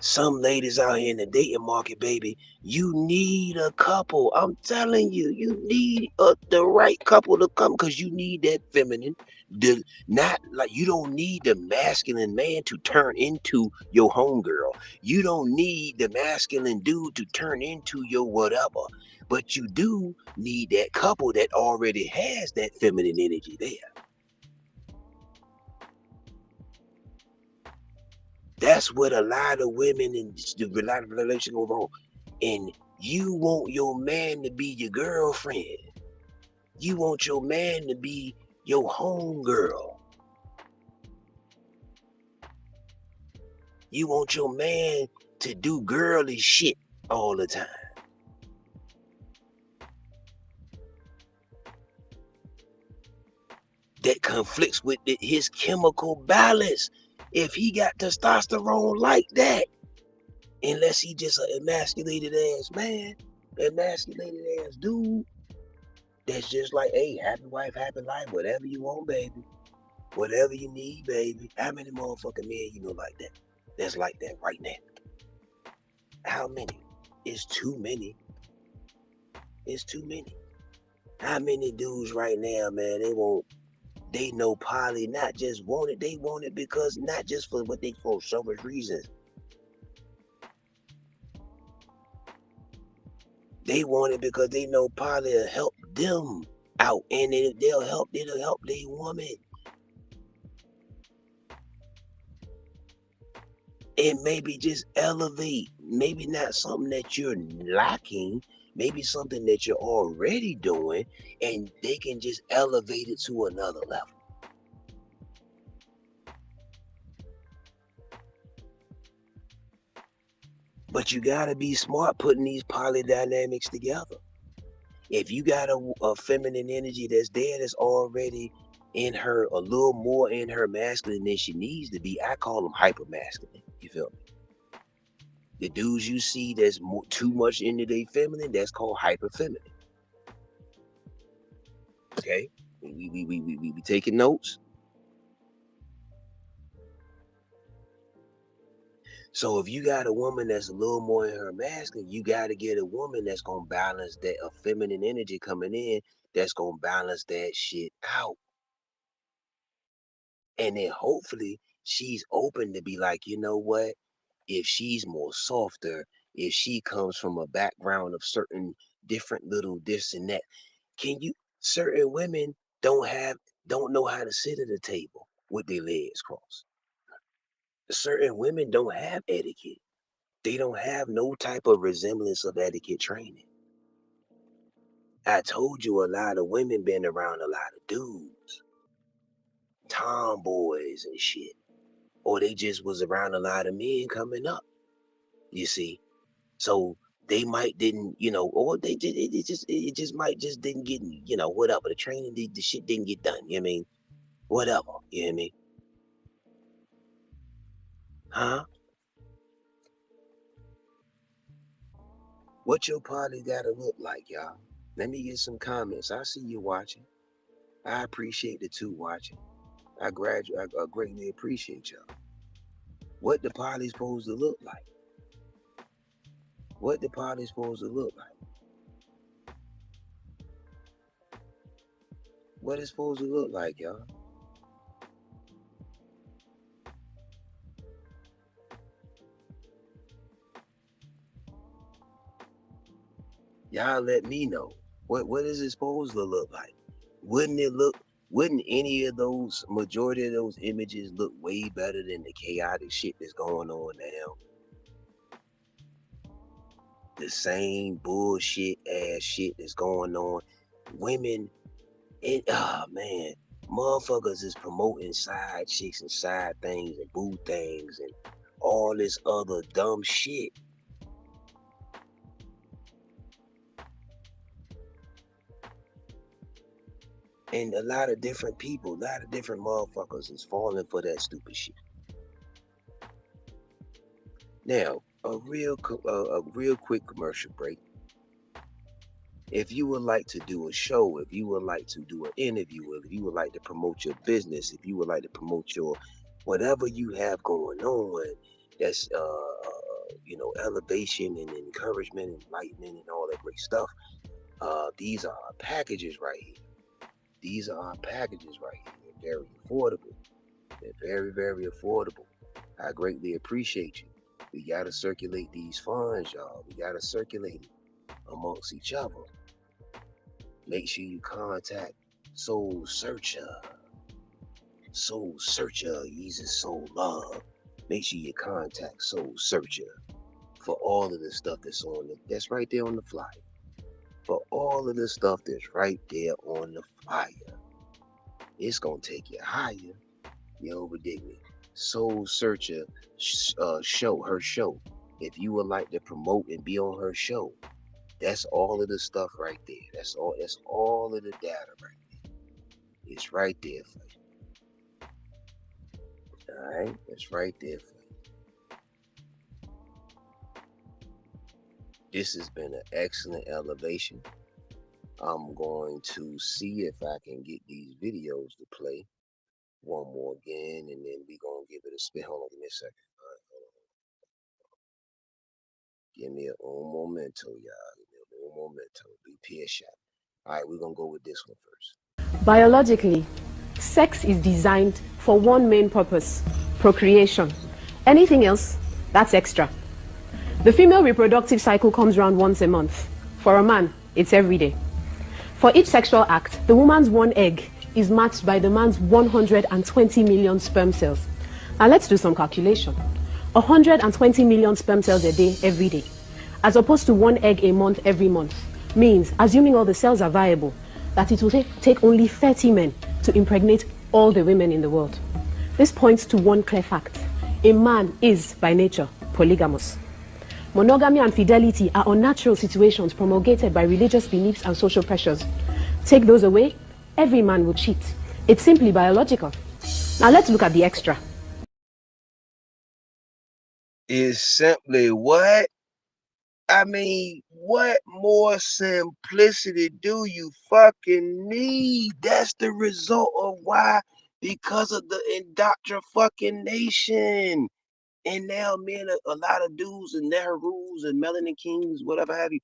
Some ladies out here in the dating market, baby, you need a couple. I'm telling you, you need the right couple to come because you need that feminine. Not like you don't need the masculine man to turn into your homegirl. You don't need the masculine dude to turn into your whatever. But you do need that couple that already has that feminine energy there. That's what a lot of women and a lot of relationships go wrong. And you want your man to be your girlfriend. You want your man to be your home girl. You want your man to do girly shit all the time. That conflicts with his chemical balance. If he got testosterone like that, unless he just an emasculated ass man, emasculated ass dude, that's just like, hey, happy wife, happy life, whatever you want, baby. Whatever you need, baby. How many motherfucking men you know like that? That's like that right now. How many? It's too many. It's too many. How many dudes right now, man, they know poly, not just want it, they want it because not just for what they for selfish reasons. They want it because they know poly will help them out and it'll help their woman. And maybe just elevate, maybe not something that you're lacking, maybe something that you're already doing, and they can just elevate it to another level. But you gotta be smart putting these polydynamics together. If you got a feminine energy that's there, that's already in her, a little more in her masculine than she needs to be, I call them hyper masculine. You feel me? The dudes you see that's too much into their feminine, that's called hyper feminine. Okay? We taking notes. So if you got a woman that's a little more in her masculine, you got to get a woman that's gonna balance that a feminine energy coming in, that's gonna balance that shit out. And then hopefully she's open to be like, you know what? If she's more softer, if she comes from a background of certain different little this and that, can you certain women don't know how to sit at a table with their legs crossed. Certain women don't have etiquette. They don't have no type of resemblance of etiquette training. I told you a lot of women been around a lot of dudes, tomboys and shit. Or they just was around a lot of men coming up. You see? So they might didn't, or they did it just might just didn't get, whatever. The training the shit didn't get done. You know what I mean? Whatever. You know what I mean? Huh? What your party gotta look like, y'all? Let me get some comments. I see you watching. I appreciate the two watching. I greatly appreciate y'all. What the party supposed to look like? What the party supposed to look like? What it's supposed to look like, y'all? Y'all let me know. What is it supposed to look like? Wouldn't any of those majority of those images look way better than the chaotic shit that's going on now? The same bullshit ass shit that's going on. Women, man, motherfuckers is promoting side chicks and side things and boo things and all this other dumb shit. And a lot of different people, a lot of different motherfuckers is falling for that stupid shit. Now, a real quick commercial break. If you would like to do a show, if you would like to do an interview, if you would like to promote your business, if you would like to promote your whatever you have going on, that's elevation and encouragement, enlightenment, and all that great stuff. These are our packages right here. These are our packages right here. They're very affordable. They're very, very affordable. I greatly appreciate you. We gotta circulate these funds, y'all. We gotta circulate it amongst each other. Make sure you contact Soul Searcher. Soul Searcher uses Soul Love. Make sure you contact Soul Searcher for all of the stuff that's right there on the flyer. For all of the stuff that's right there on the flyer. It's gonna take you higher. You overdig me. Soul Searcher show, her show. If you would like to promote and be on her show, that's all of the stuff right there. That's all of the data right there. It's right there for you. Alright? It's right there for you. This has been an excellent elevation. I'm going to see if I can get these videos to play one more again, and then we're going to give it a spin. Hold on, give me a second. All right, hold on. Give me un momento, y'all. Give me un momento. Be patient. All right, we're going to go with this one first. Biologically, sex is designed for one main purpose: procreation. Anything else, that's extra. The female reproductive cycle comes around once a month. For a man, it's every day. For each sexual act, the woman's one egg is matched by the man's 120 million sperm cells. Now let's do some calculation. 120 million sperm cells a day, every day, as opposed to one egg a month, every month, means, assuming all the cells are viable, that it will take only 30 men to impregnate all the women in the world. This points to one clear fact: a man is, by nature, polygamous. Monogamy and fidelity are unnatural situations promulgated by religious beliefs and social pressures. Take those away, every man will cheat. It's simply biological. Now let's look at the extra. It's simply what? I mean, what more simplicity do you fucking need? That's the result of why, because of the indoctrination. And now men, a lot of dudes and Nehrus and Melanin Kings, whatever have you,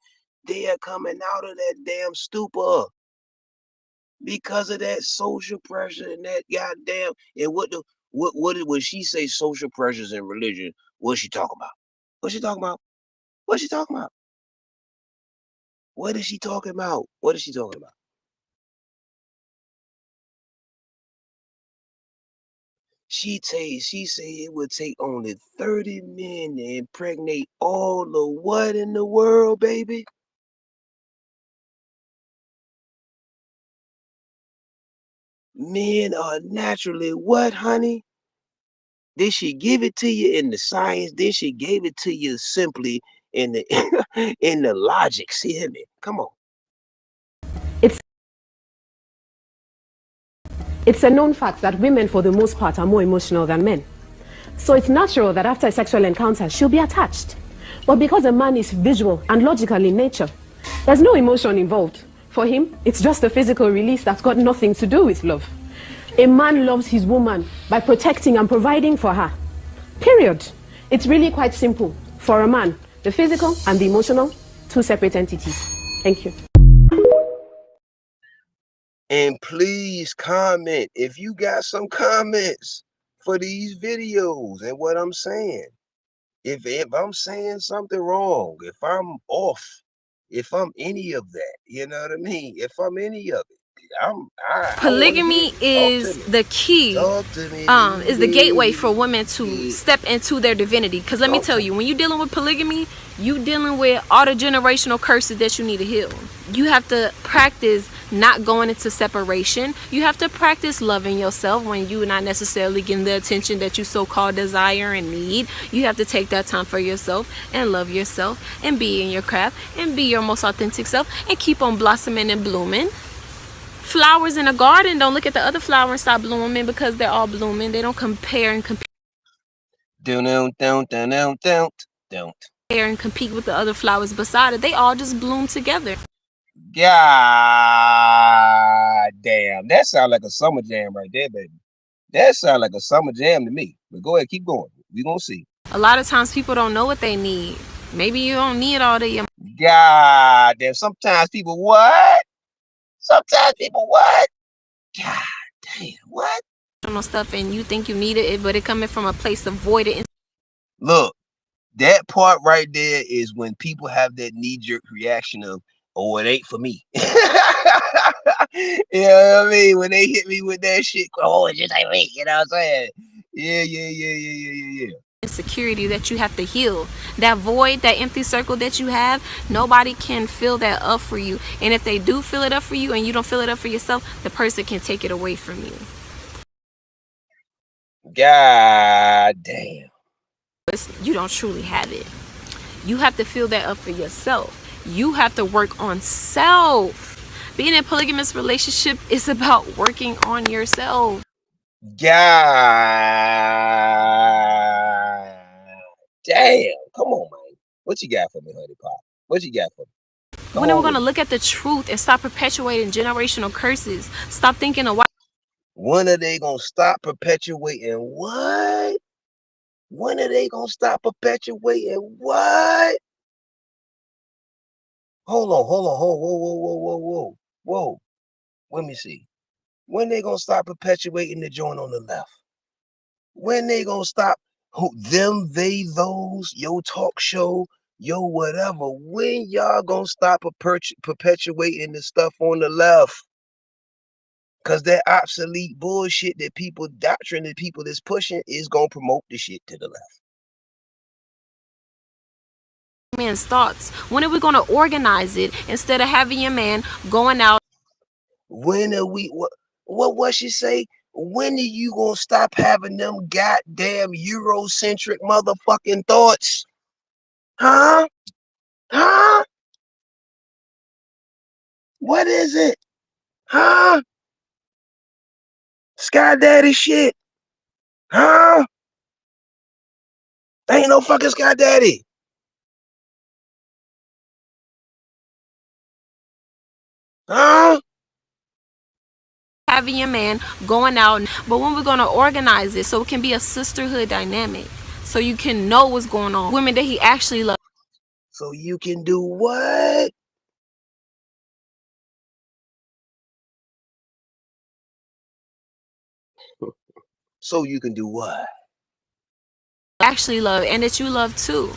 they are coming out of that damn stupor because of that social pressure and that goddamn and what did when she say social pressures and religion? What's she talking about? What's she talking about? What's she talking about? What is she talking about? What is she talking about? She said it would take only 30 men to impregnate all the what in the world, baby? Men are naturally what, honey? Did she give it to you in the science? Did she gave it to you simply in the in the logic? See me? Come on. It's It's a known fact that women, for the most part, are more emotional than men. So it's natural that after a sexual encounter, she'll be attached. But because a man is visual and logical in nature, there's no emotion involved. For him, it's just a physical release that's got nothing to do with love. A man loves his woman by protecting and providing for her. Period. It's really quite simple. For a man, the physical and the emotional, two separate entities. Thank you. And please comment if you got some comments for these videos and what I'm saying. If I'm saying something wrong, if I'm off, if I'm any of that, you know what I mean? If I'm any of it, I want to hear Polygamy it. is the key, Talk to me. is the gateway for women to step into their divinity. Because let me tell you, when you're dealing with polygamy, you dealing with all the generational curses that you need to heal. You have to practice not going into separation. You have to practice loving yourself when you're not necessarily getting the attention that you so-called desire and need. You have to take that time for yourself and love yourself and be in your craft and be your most authentic self and keep on blossoming and blooming. Flowers in a garden don't look at the other flower and stop blooming because they're all blooming. They don't compare and compete and compete with the other flowers beside it. They all just bloom together. God damn. That sounds like a summer jam right there, baby. That sounds like a summer jam to me. But go ahead, keep going. We're going to see. A lot of times people don't know what they need. Maybe you don't need all the God damn. Sometimes people what? Sometimes people what? God damn. What? emotional stuff and you think you needed it, but it coming from a place of void. Look, that part right there is when people have that knee-jerk reaction of, oh, it ain't for me. You know what I mean? When they hit me with that shit, oh, it just ain't me. You know what I'm saying? Yeah. Insecurity that you have to heal. That void, that empty circle that you have, nobody can fill that up for you. And if they do fill it up for you and you don't fill it up for yourself, the person can take it away from you. God damn. You don't truly have it. You have to fill that up for yourself. You have to work on self. Being in a polygamous relationship is about working on yourself. God damn. Come on, man. What you got for me, honey pop? What you got for me? When are we going to look at the truth and stop perpetuating generational curses? Stop thinking of why. When are they going to stop perpetuating what? When are they going to stop perpetuating what? Hold on. Whoa. Let me see. When they going to stop perpetuating the joint on the left? When they going to stop them, they, those, your talk show, your whatever? When y'all going to stop perpetuating the stuff on the left? Because that obsolete bullshit that people, doctrine that people is pushing is going to promote the shit to the left. Man's thoughts. When are we going to organize it instead of having your man going out? When are we, what she say? When are you going to stop having them goddamn Eurocentric motherfucking thoughts? Huh? What is it? Huh? Sky Daddy shit? Huh? Ain't no fucking Sky Daddy. Huh? Having your man going out, but when we're going to organize it so it can be a sisterhood dynamic, so you can know what's going on. Women that he actually loves. So you can do what? So you can do what? Actually love and that you love too.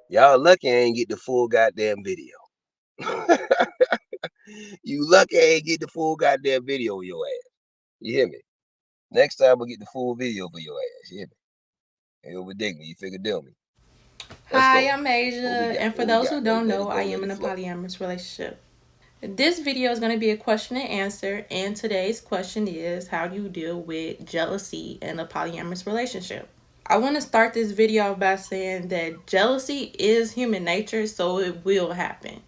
Y'all lucky I ain't get the full goddamn video. You lucky I ain't get the full goddamn video of your ass. You hear me? Next time we'll get the full video for your ass. You hear me? Ain't over digging. You figure deal me. Let's Hi, go. I'm What we Asia, got? and for What we those got? who Let, don't let know, it I go. am Let in it a flow. polyamorous relationship. This video is going to be a question and answer, and today's question is how do you deal with jealousy in a polyamorous relationship? I want to start this video by saying that jealousy is human nature, so it will happen.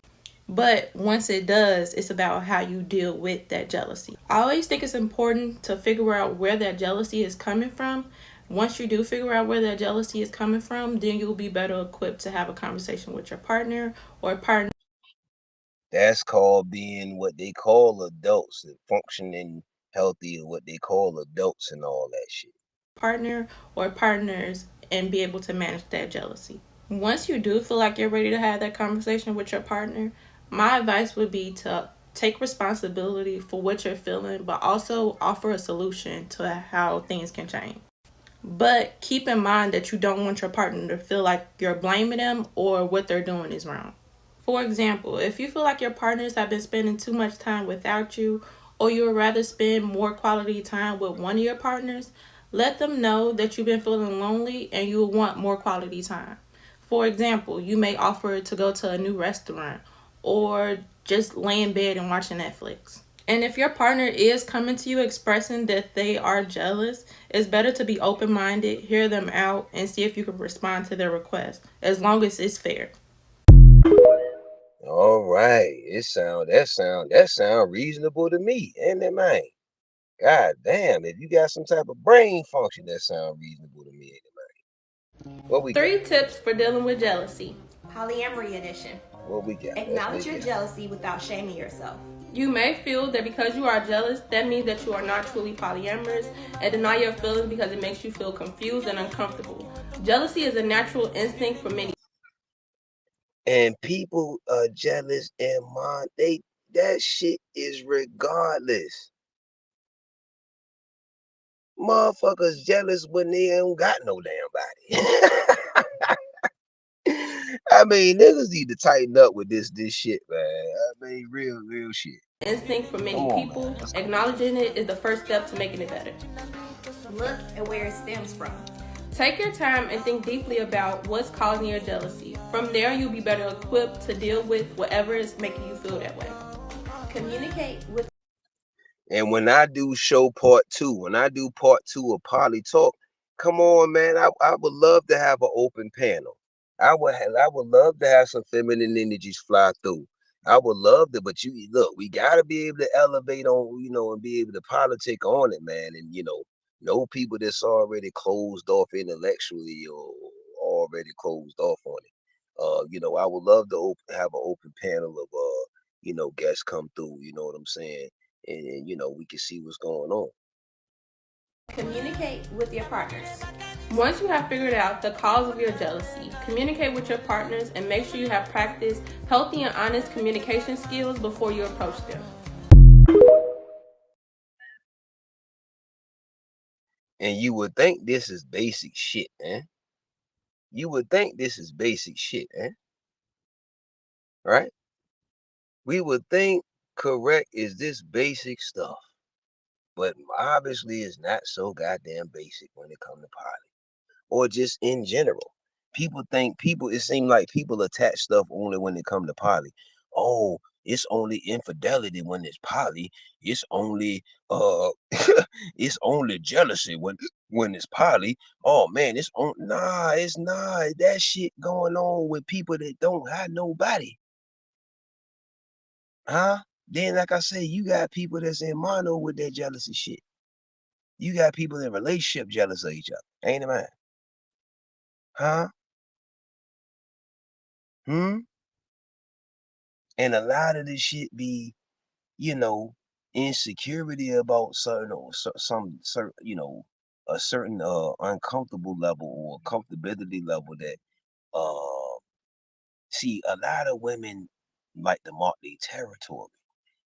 But once it does, it's about how you deal with that jealousy. I always think it's important to figure out where that jealousy is coming from. Once you do figure out where that jealousy is coming from, then you'll be better equipped to have a conversation with your partner or partner. That's called being what they call adults and functioning healthy, or what they call adults and all that shit. Partner or partners and be able to manage that jealousy. Once you do feel like you're ready to have that conversation with your partner, my advice would be to take responsibility for what you're feeling, but also offer a solution to how things can change. But keep in mind that you don't want your partner to feel like you're blaming them or what they're doing is wrong. For example, if you feel like your partners have been spending too much time without you, or you would rather spend more quality time with one of your partners, let them know that you've been feeling lonely and you want more quality time. For example, you may offer to go to a new restaurant or just lay in bed and watch Netflix. And if your partner is coming to you expressing that they are jealous, it's better to be open minded, hear them out, and see if you can respond to their request, as long as it's fair. All right. That sound reasonable to me. Ain't it, man? God damn, if you got some type of brain function, that sound reasonable to me, ain't it, man? What we got? 3 tips for dealing with jealousy. Polyamory edition. What we got? Acknowledge your jealousy without shaming yourself. You may feel that because you are jealous, that means that you are not truly polyamorous, and deny your feelings because it makes you feel confused and uncomfortable. Jealousy is a natural instinct for many. And people are jealous and that shit is regardless. Motherfuckers jealous when they don't got no damn body. I mean, niggas need to tighten up with this shit, man. I mean, real shit. Instinct for many Come on, man. people. Let's go. Acknowledging it is the first step to making it better. Look at where it stems from. Take your time and think deeply about what's causing your jealousy. From there, you'll be better equipped to deal with whatever is making you feel that way. Communicate with. And when I do show part two, when I do part two of Poly Talk, come on, man. I would love to have an open panel. I would love to have some feminine energies fly through. I would love to, but you look, we gotta be able to elevate on, and be able to politic on it, man. And know people that's already closed off intellectually or already closed off on it. I would love to have an open panel of guests come through, you know what I'm saying? And we can see what's going on. Communicate with your partners. Once you have figured out the cause of your jealousy, communicate with your partners and make sure you have practiced healthy and honest communication skills before you approach them. And you would think this is basic shit, eh? You would think this is basic shit, eh? Right? We would think correct is this basic stuff, but obviously it's not so goddamn basic when it comes to poly, or just in general. It seems like people attach stuff only when it come to poly. Oh, it's only infidelity when it's poly. It's only it's only jealousy when it's poly. Oh man, it's not that shit going on with people that don't have nobody. Huh? Then like I say, you got people that's in mono with that jealousy shit. You got people in relationship jealous of each other. Ain't it, man? Huh? Hmm? And a lot of this shit be, you know, insecurity about certain or some certain, a certain uncomfortable level or comfortability level that see a lot of women like to mark their territory.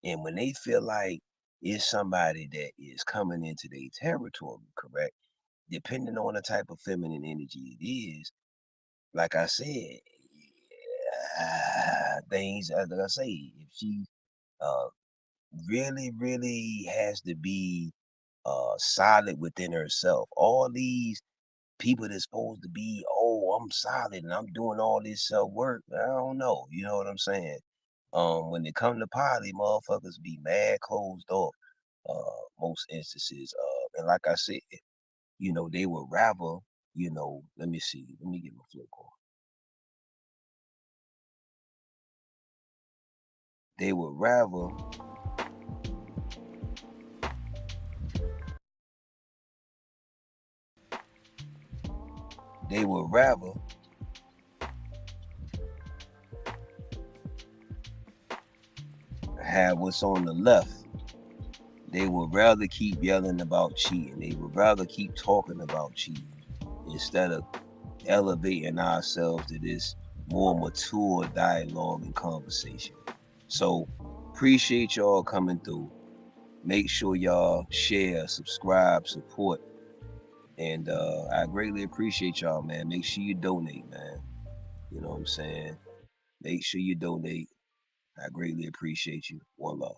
And when they feel like it's somebody that is coming into their territory, correct? Depending on the type of feminine energy it is, like I said, things like I say, if she uh really, really has to be solid within herself. All these people that's supposed to be, oh, I'm solid and I'm doing all this self work. I don't know. You know what I'm saying? When it come to poly, motherfuckers be mad closed off. Most instances. And like I said, they would rather, let me see, let me get my flip card. They would rather they would rather have what's on the left. They would rather keep yelling about cheating. They would rather keep talking about cheating instead of elevating ourselves to this more mature dialogue and conversation. So appreciate y'all coming through. Make sure y'all share, subscribe, support. And I greatly appreciate y'all, man. Make sure you donate, man. You know what I'm saying? Make sure you donate. I greatly appreciate you. One love.